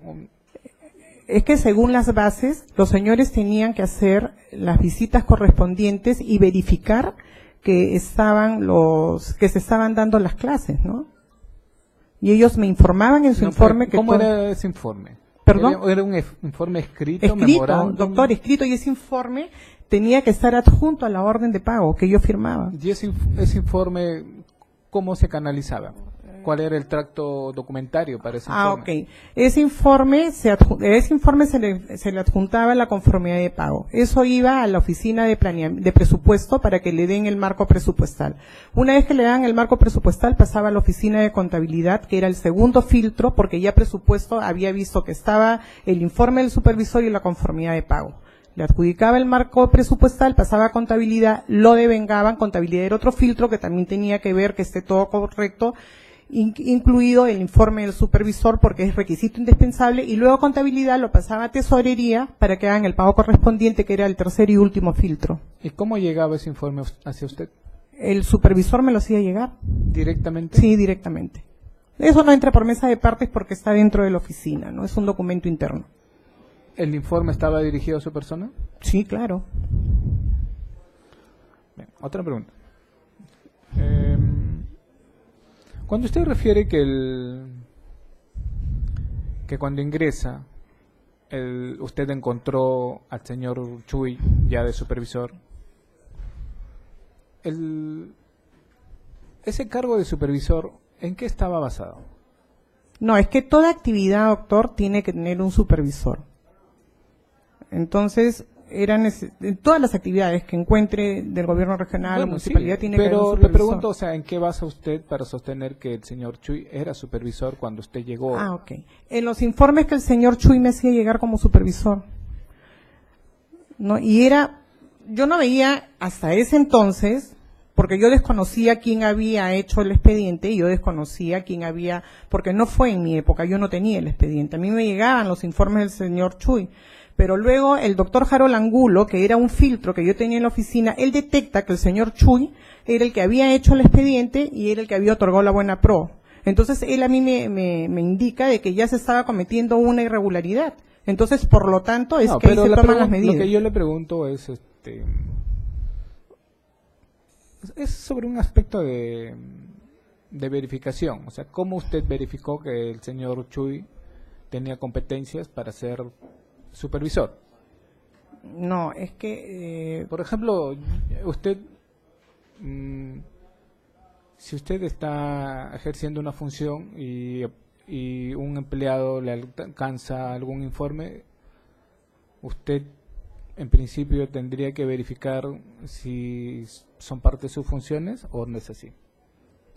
Es que según las bases, los señores tenían que hacer las visitas correspondientes y verificar que se estaban dando las clases, ¿no? Y ellos me informaban en su informe que... ¿Cómo era ese informe? ¿Perdón? ¿Era un informe escrito, memorándum? Doctor, escrito, y ese informe tenía que estar adjunto a la orden de pago que yo firmaba. ¿Y ese informe cómo se canalizaba? ¿Cuál era el tracto documentario para ese informe? Ok. Ese informe se le adjuntaba la conformidad de pago. Eso iba a la oficina de presupuesto para que le den el marco presupuestal. Una vez que le dan el marco presupuestal, pasaba a la oficina de contabilidad, que era el segundo filtro, porque ya presupuesto había visto que estaba el informe del supervisor y la conformidad de pago. Le adjudicaba el marco presupuestal, pasaba a contabilidad, lo devengaban, contabilidad era otro filtro que también tenía que ver que esté todo correcto, incluido el informe del supervisor porque es requisito indispensable, y luego contabilidad lo pasaba a tesorería para que hagan el pago correspondiente, que era el tercer y último filtro. ¿Y cómo llegaba ese informe hacia usted? El supervisor me lo hacía llegar. ¿Directamente? Sí, directamente. Eso no entra por mesa de partes porque está dentro de la oficina, no es un documento interno. ¿El informe estaba dirigido a su persona? Sí, claro. Bien, otra pregunta. Cuando usted refiere que cuando ingresa usted encontró al señor Chuy ya de supervisor, ese cargo de supervisor, ¿en qué estaba basado? No, es que toda actividad, doctor, tiene que tener un supervisor. Entonces, todas las actividades que encuentre del gobierno regional o municipalidad tiene que haber un supervisor. Pero le pregunto, o sea, ¿en qué basa usted para sostener que el señor Chuy era supervisor cuando usted llegó? Ah, ok. En los informes que el señor Chuy me hacía llegar como supervisor. ¿No? Y yo no veía hasta ese entonces, porque yo desconocía quién había hecho el expediente y yo desconocía porque no fue en mi época, yo no tenía el expediente. A mí me llegaban los informes del señor Chuy. Pero luego el doctor Harold Angulo, que era un filtro que yo tenía en la oficina, él detecta que el señor Chuy era el que había hecho el expediente y era el que había otorgado la buena pro. Entonces él a mí me indica de que ya se estaba cometiendo una irregularidad. Entonces, por lo tanto, es que ahí se toman las medidas. Lo que yo le pregunto es sobre un aspecto de verificación. O sea, ¿cómo usted verificó que el señor Chuy tenía competencias para ser supervisor? No, es que... por ejemplo, usted, si usted está ejerciendo una función y un empleado le alcanza algún informe, usted en principio tendría que verificar si son parte de sus funciones o no es así.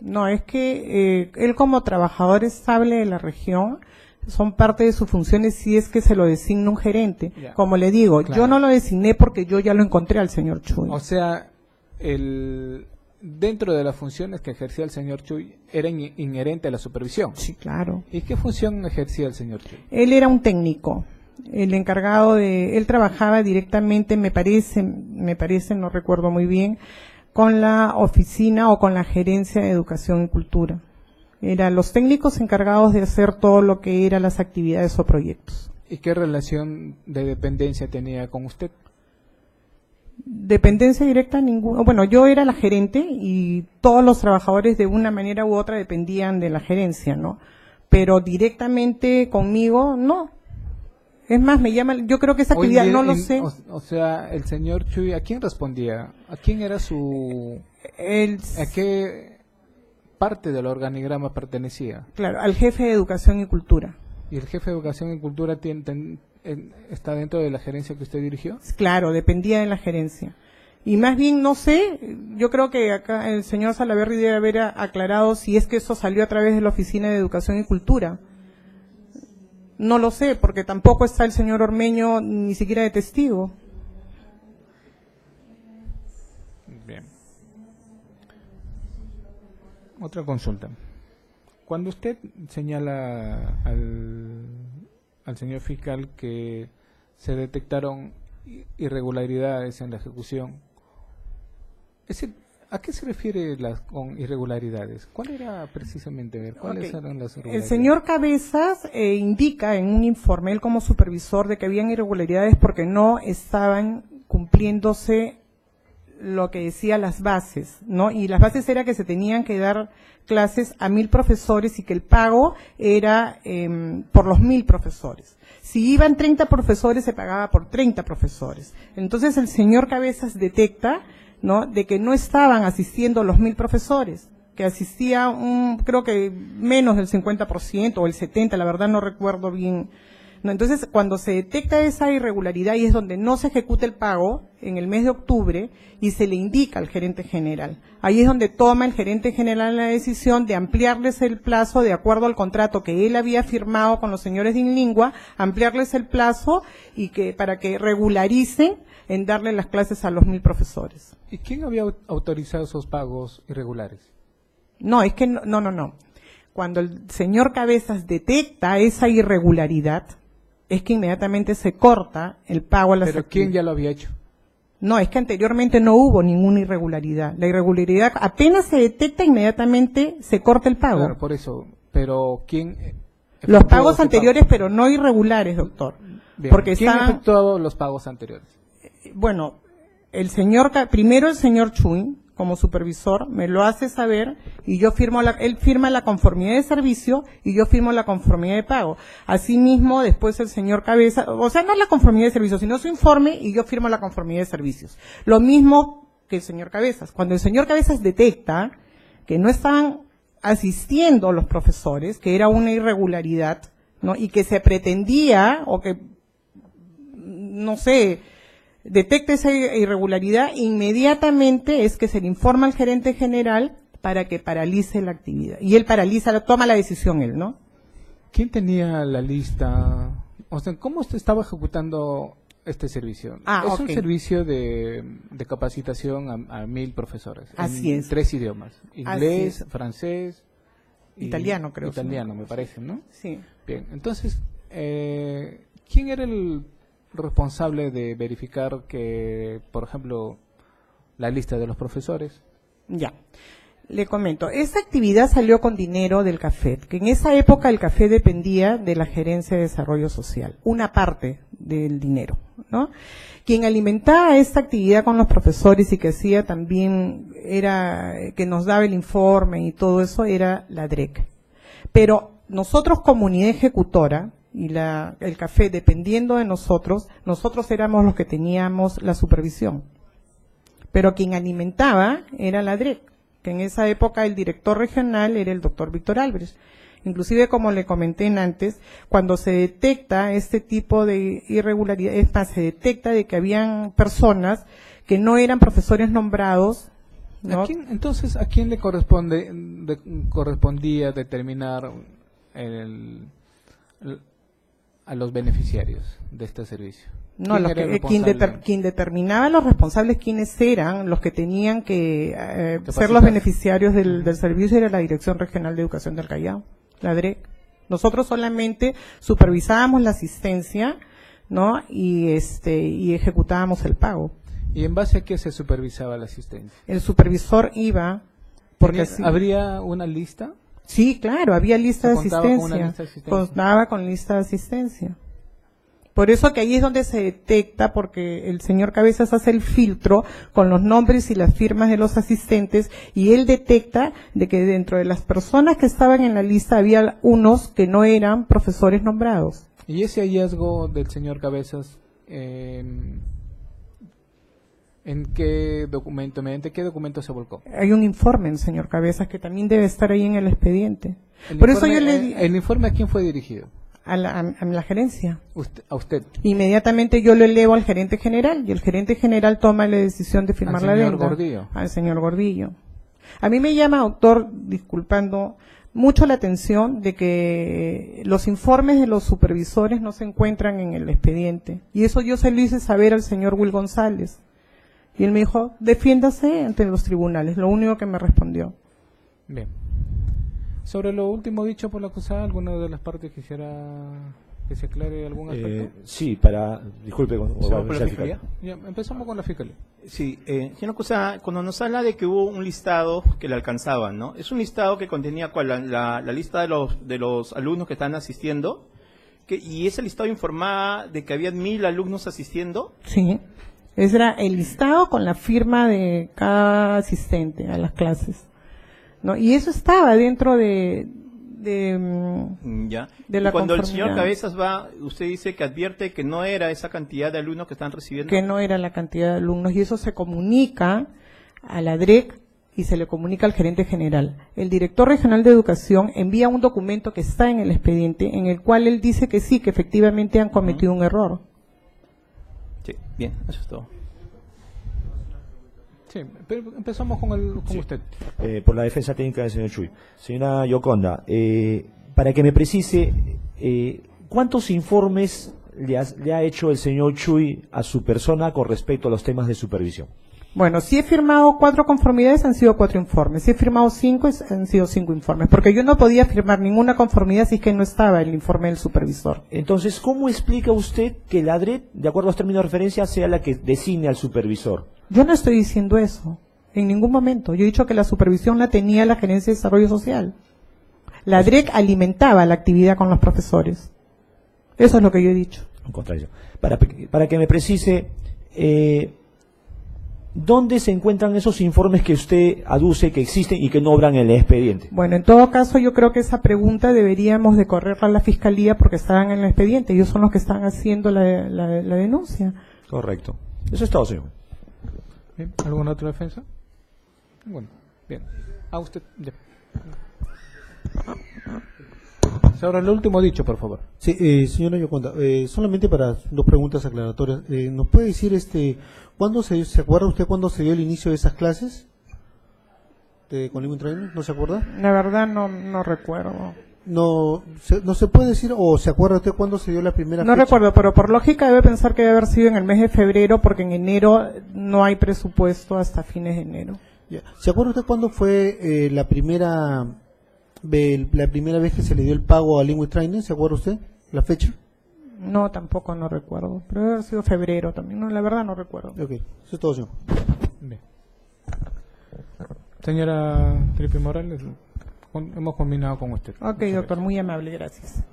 No, es que él como trabajador estable de la región son parte de sus funciones si es que se lo designa un gerente. Ya. Como le digo, Claro. yo no lo designé porque yo ya lo encontré al señor Chuy. O sea, dentro de las funciones que ejercía el señor Chuy era inherente a la supervisión. Sí, claro. ¿Y qué función ejercía el señor Chuy? Él era un técnico, el encargado él trabajaba directamente, me parece, no recuerdo muy bien, con la oficina o con la gerencia de educación y cultura. Eran los técnicos encargados de hacer todo lo que eran las actividades o proyectos. ¿Y qué relación de dependencia tenía con usted? Dependencia directa ninguna. Bueno, yo era la gerente y todos los trabajadores de una manera u otra dependían de la gerencia, ¿no? Pero directamente conmigo, no. Es más, yo creo que esa actividad, no lo sé. O sea, el señor Chuy, ¿a quién respondía? ¿A quién era ¿A qué parte del organigrama pertenecía? Claro, al jefe de educación y cultura. Y el jefe de educación y cultura está dentro de la gerencia que usted dirigió? Claro, dependía de la gerencia. Y más bien, no sé, yo creo que acá el señor Salaverry debe haber aclarado si es que eso salió a través de la Oficina de Educación y Cultura. No lo sé, porque tampoco está el señor Ormeño ni siquiera de testigo. Bien. Otra consulta. Cuando usted señala al señor fiscal que se detectaron irregularidades en la ejecución, ¿a qué se refiere con irregularidades? ¿Cuál era precisamente? ¿Cuáles eran las irregularidades? El señor Cabezas indica en un informe, él como supervisor, de que habían irregularidades porque no estaban cumpliéndose lo que decía las bases, ¿no? Y las bases era que se tenían que dar clases a 1000 profesores y que el pago era por los 1000 profesores. Si iban 30 profesores, se pagaba por 30 profesores. Entonces el señor Cabezas detecta, ¿no?, de que no estaban asistiendo los 1000 profesores, que asistía creo que menos del 50% o el 70%, la verdad no recuerdo bien. No, entonces, cuando se detecta esa irregularidad y es donde no se ejecuta el pago en el mes de octubre y se le indica al gerente general, ahí es donde toma el gerente general la decisión de ampliarles el plazo de acuerdo al contrato que él había firmado con los señores de Inlingua, ampliarles el plazo y para que regularicen en darle las clases a los 1000 profesores. ¿Y quién había autorizado esos pagos irregulares? No, es que no. Cuando el señor Cabezas detecta esa irregularidad, es que inmediatamente se corta el pago a las ¿Pero quién ya lo había hecho? No, es que anteriormente no hubo ninguna irregularidad. La irregularidad apenas se detecta, inmediatamente se corta el pago. Claro, por eso. Pero ¿quién? Los pagos anteriores, pero no irregulares, doctor. Bien. Porque ¿Quién efectuó los pagos anteriores? Bueno, primero el señor Chuy, como supervisor, me lo hace saber y yo él firma la conformidad de servicio y yo firmo la conformidad de pago. Asimismo, después el señor Cabezas, o sea, no la conformidad de servicio, sino su informe y yo firmo la conformidad de servicios. Lo mismo que el señor Cabezas. Cuando el señor Cabezas detecta que no estaban asistiendo los profesores, que era una irregularidad, ¿no?, y que se pretendía, o que, no sé, detecta esa irregularidad, inmediatamente es que se le informa al gerente general para que paralice la actividad. Y él toma la decisión él, ¿no? ¿Quién tenía la lista? O sea, ¿cómo usted estaba ejecutando este servicio? Es un servicio de capacitación a 1000 profesores. Así es. 3 idiomas. Inglés, francés. Italiano, creo. Italiano, me parece, ¿no? Sí. Bien, entonces, ¿quién era el responsable de verificar que, por ejemplo, la lista de los profesores? Ya, le comento, esta actividad salió con dinero del CAFED, que en esa época el CAFED dependía de la Gerencia de Desarrollo Social, una parte del dinero, ¿no? Quien alimentaba esta actividad con los profesores y que hacía también, que nos daba el informe y todo eso, era la DREC. Pero nosotros, comunidad ejecutora, y el CAFED, dependiendo de nosotros éramos los que teníamos la supervisión. Pero quien alimentaba era la DREC, que en esa época el director regional era el doctor Víctor Álvarez. Inclusive, como le comenté antes, cuando se detecta este tipo de irregularidad, es más, se detecta de que habían personas que no eran profesores nombrados, ¿no? Entonces, ¿a quién le correspondía determinar a los beneficiarios de este servicio? No, quien determinaba los responsables, quiénes eran los que tenían que ser los beneficiarios del servicio, era la Dirección Regional de Educación del Callao, la DREC. Nosotros solamente supervisábamos la asistencia, ¿no?, y ejecutábamos el pago. ¿Y en base a qué se supervisaba la asistencia? El supervisor iba, porque ¿habría una lista? Sí, claro, había lista de asistencia. Contaba con lista de asistencia. Por eso que ahí es donde se detecta, porque el señor Cabezas hace el filtro con los nombres y las firmas de los asistentes, y él detecta de que dentro de las personas que estaban en la lista había unos que no eran profesores nombrados. ¿Y ese hallazgo del señor Cabezas, en qué documento, mediante qué documento se volcó? Hay un informe, señor Cabezas, que también debe estar ahí en el expediente. ¿El informe a quién fue dirigido? a la gerencia. A usted. Inmediatamente yo lo elevo al gerente general y el gerente general toma la decisión de firmar la señor adenda. Gordillo. Al señor Gordillo. A mí me llama, doctor, disculpando, mucho la atención de que los informes de los supervisores no se encuentran en el expediente. Y eso yo se lo hice saber al señor Will González. Y él me dijo, defiéndase ante los tribunales, lo único que me respondió. Bien. Sobre lo último dicho por la acusada, ¿alguna de las partes quisiera que se aclare algún aspecto? Sí, disculpe, ¿Por la fiscalía? Ya, empezamos con la fiscalía. Sí, señor acusada, cuando nos habla de que hubo un listado que le alcanzaba, ¿no? Es un listado que contenía la lista de los alumnos que están asistiendo, y ese listado informaba de que había 1000 alumnos asistiendo. Sí. Ese era el listado con la firma de cada asistente a las clases, ¿no? Y eso estaba dentro de la cuando el conformidad. señor Cabezas va, usted dice que advierte que no era esa cantidad de alumnos que están recibiendo. Que no era la cantidad de alumnos, y eso se comunica a la DREC y se le comunica al gerente general. El director regional de educación envía un documento que está en el expediente, en el cual él dice que sí, que efectivamente han cometido un error. Sí, bien, eso es todo. Sí, pero empezamos con usted. Por la defensa técnica del señor Chuy. Señora Yoconda, para que me precise, ¿cuántos informes le ha hecho el señor Chuy a su persona con respecto a los temas de supervisión? Bueno, si he firmado 4 conformidades, han sido 4 informes. Si he firmado 5, han sido 5 informes. Porque yo no podía firmar ninguna conformidad si es que no estaba el informe del supervisor. Entonces, ¿cómo explica usted que la DREC, de acuerdo a los términos de referencia, sea la que designe al supervisor? Yo no estoy diciendo eso, en ningún momento. Yo he dicho que la supervisión la tenía la Gerencia de Desarrollo Social. La DREC alimentaba la actividad con los profesores. Eso es lo que yo he dicho. En contradicción. Para que me precise, ¿dónde se encuentran esos informes que usted aduce que existen y que no obran en el expediente? Bueno, en todo caso, yo creo que esa pregunta deberíamos de correrla a la Fiscalía porque estaban en el expediente. Ellos son los que están haciendo la denuncia. Correcto. Eso es todo, señor. Bien. ¿Alguna otra defensa? Bueno, bien. A usted. Ya. Ahora lo último dicho, por favor. Sí, señora Yoconda, solamente para 2 preguntas aclaratorias. ¿Nos puede decir cuándo se acuerda usted cuándo se dio el inicio de esas clases con Living Training? ¿No se acuerda? La verdad no recuerdo. No se puede decir, o se acuerda usted cuándo se dio la primera No fecha? recuerdo, pero por lógica debe pensar que debe haber sido en el mes de febrero, porque en enero no hay presupuesto hasta fines de enero. Ya. ¿Se acuerda usted cuándo fue la primera vez que se le dio el pago a Living Training? ¿Se acuerda usted la fecha? No, tampoco no recuerdo, pero debe haber sido febrero también. No, la verdad no recuerdo. Ok, eso es todo, señor. Bien. Señora Tripi Morales, hemos combinado con usted. Ok, doctor, muy amable, gracias.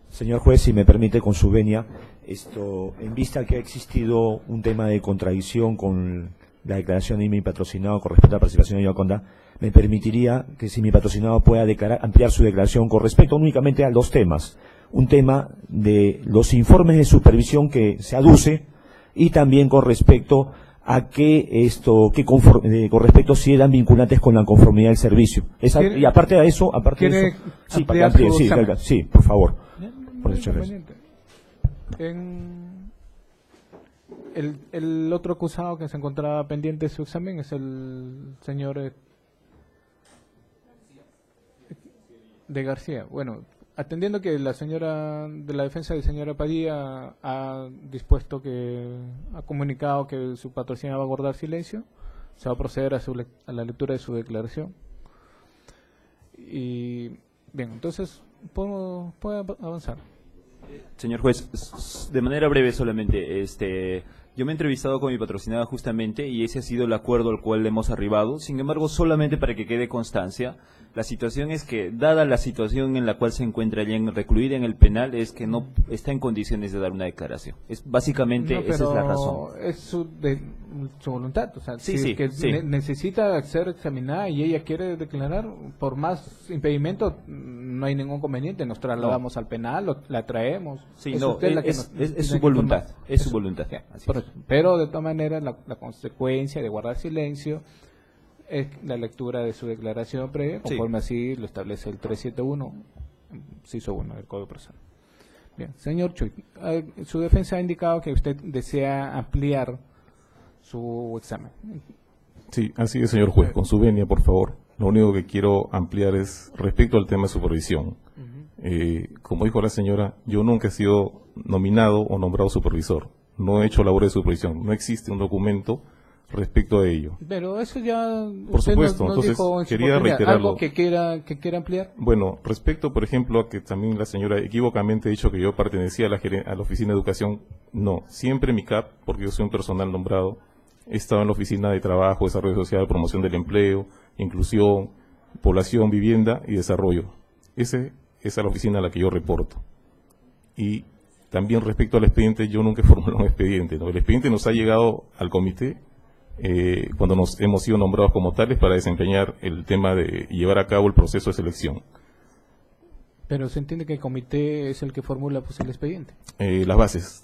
Señor juez, si me permite, con su venia, en vista que ha existido un tema de contradicción con la declaración de mi patrocinado con respecto a la participación de Yoconda, me permitiría que si mi patrocinado pueda ampliar su declaración con respecto únicamente a 2 temas. Un tema de los informes de supervisión que se aduce y también con respecto a con respecto si eran vinculantes con la conformidad del servicio. Y aparte de eso, sí, por favor. El otro acusado que se encontraba pendiente de su examen es el señor de García. Bueno, atendiendo que la señora de la defensa de señora Padilla ha comunicado que su patrocinio va a guardar silencio, se va a proceder a la lectura de su declaración. Y bien, entonces puede avanzar. Señor juez, de manera breve solamente, yo me he entrevistado con mi patrocinada justamente y ese ha sido el acuerdo al cual hemos arribado. Sin embargo, solamente para que quede constancia, la situación es que, dada la situación en la cual se encuentra ella recluida en el penal, es que no está en condiciones de dar una declaración. Básicamente, esa es la razón. Es su voluntad, o sea, sí, si es que necesita ser examinada y ella quiere declarar, por más impedimento, no hay ningún conveniente, nos trasladamos al penal, la traemos. Sí, es su voluntad, es su voluntad. Pero de todas maneras, la consecuencia de guardar silencio es la lectura de su declaración previa, conforme así lo establece el 371, inciso 1 del Código Procesal. Bien, señor Chuy, su defensa ha indicado que usted desea ampliar su examen. Sí, así es, señor juez. Con su venia, por favor. Lo único que quiero ampliar es respecto al tema de supervisión. Como dijo la señora, yo nunca he sido nominado o nombrado supervisor. No he hecho labores de supervisión. No existe un documento respecto a ello. Pero eso ya Por usted supuesto, nos entonces dijo en su quería oportunidad. reiterarlo. ¿Algo que quiera ampliar? Bueno, respecto, por ejemplo, a que también la señora equívocamente ha dicho que yo pertenecía a la Oficina de Educación, no. Siempre mi CAP, porque yo soy un personal nombrado, he estado en la Oficina de Trabajo, Desarrollo Social, Promoción del Empleo, Inclusión, Población, Vivienda y Desarrollo. Esa es la oficina a la que yo reporto. Y también respecto al expediente, yo nunca he formulado un expediente, ¿no? El expediente nos ha llegado al comité cuando hemos sido nombrados como tales para desempeñar el tema de llevar a cabo el proceso de selección. Pero se entiende que el comité es el que formula pues, el expediente. Las bases,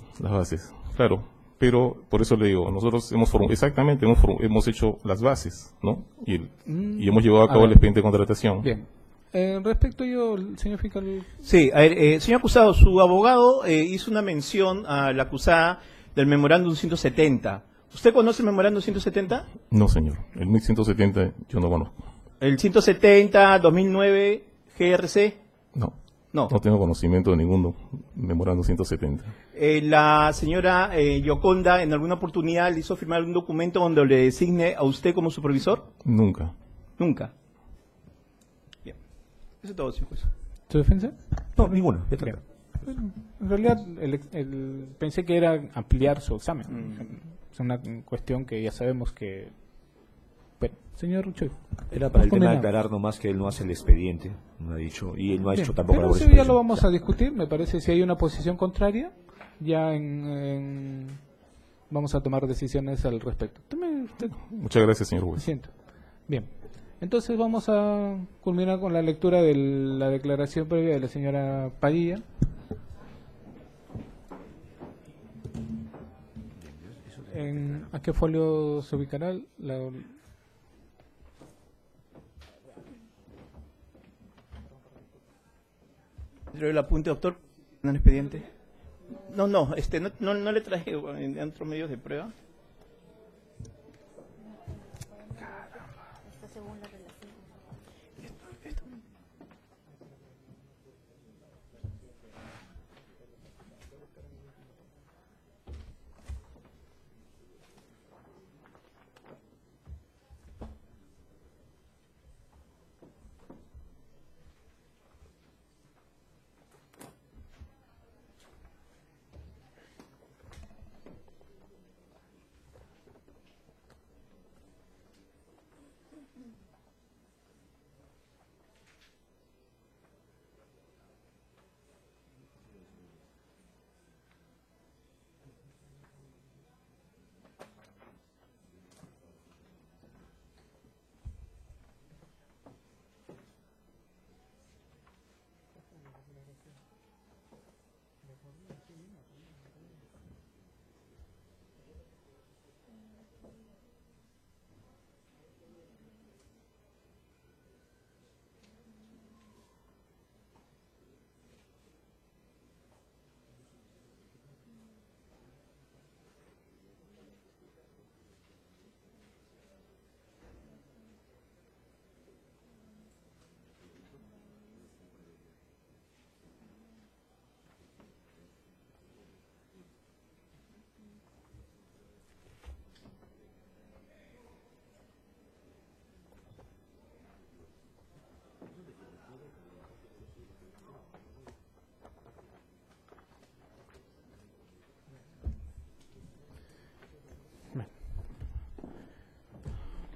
claro. Pero por eso le digo, nosotros hemos hecho las bases, ¿no? Y hemos llevado a cabo el expediente de contratación. Bien. Respecto yo, señor fiscal. Sí, a ver, señor acusado, su abogado hizo una mención a la acusada del memorándum 170. ¿Usted conoce el memorándum 170? No, señor. El 1170 yo no conozco. ¿El 170, 2009, GRC? No. No. No tengo conocimiento de ningún memorándum 170. La señora Yoconda en alguna oportunidad le hizo firmar un documento donde le designe a usted como supervisor. Nunca. Nunca. Bien. Eso es todo, señor juez. ¿Su defensa? No, ninguna. Bien. En realidad, pensé que era ampliar su examen. Es una cuestión que ya sabemos que... Bueno, señor Chuy. Era para el tema de condenado. aclarar nomás que él no hace el expediente, no ha dicho, y él no ha Bien, hecho tampoco pero labores eso de ya lo supervisión. vamos a discutir, me parece, si hay una posición contraria, ya vamos a tomar decisiones al respecto. Tome usted. Muchas gracias, señor juez. Siento. Bien, entonces vamos a culminar con la lectura de la declaración previa de la señora Padilla. ¿A qué folio se ubicará? ¿El apunte, doctor? ¿En el expediente? No, no le traje en otros medios de prueba.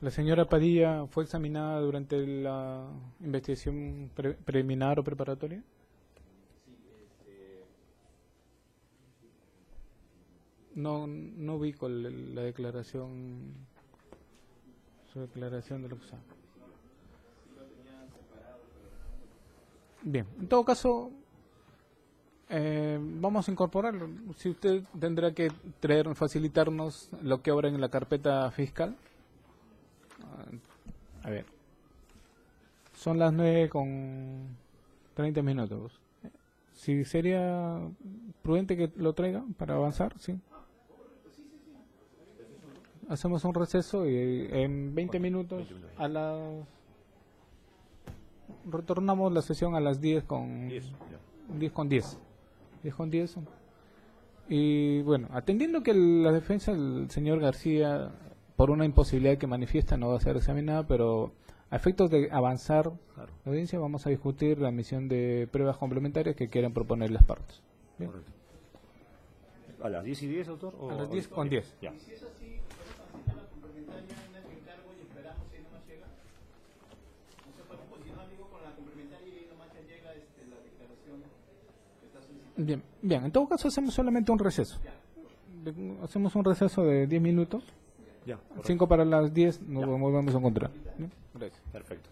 La señora Padilla fue examinada durante la investigación preliminar o preparatoria. No ubico la declaración, su declaración de lo que sabe. Bien, en todo caso, vamos a incorporarlo. Si usted tendrá que facilitarnos lo que obra en la carpeta fiscal. A ver, son las 9:30. Si sería prudente que lo traiga para avanzar, sí. Hacemos un receso y en 20 minutos a las... Retornamos la sesión a las 10 con 10 con 10. 10 con 10. Y bueno, atendiendo que la defensa del señor García, por una imposibilidad que manifiesta, no va a ser examinada, pero a efectos de avanzar la audiencia, vamos a discutir la emisión de pruebas complementarias que quieran proponer las partes. ¿Bien? Correcto. ¿A las 10 y 10, doctor? ¿O A las 10 con 10. Ya. Bien, bien, en todo caso hacemos solamente un receso. Hacemos un receso de 10 minutos. Ya. 5 para las 10 nos volvemos a encontrar. ¿Bien? Gracias. Perfecto.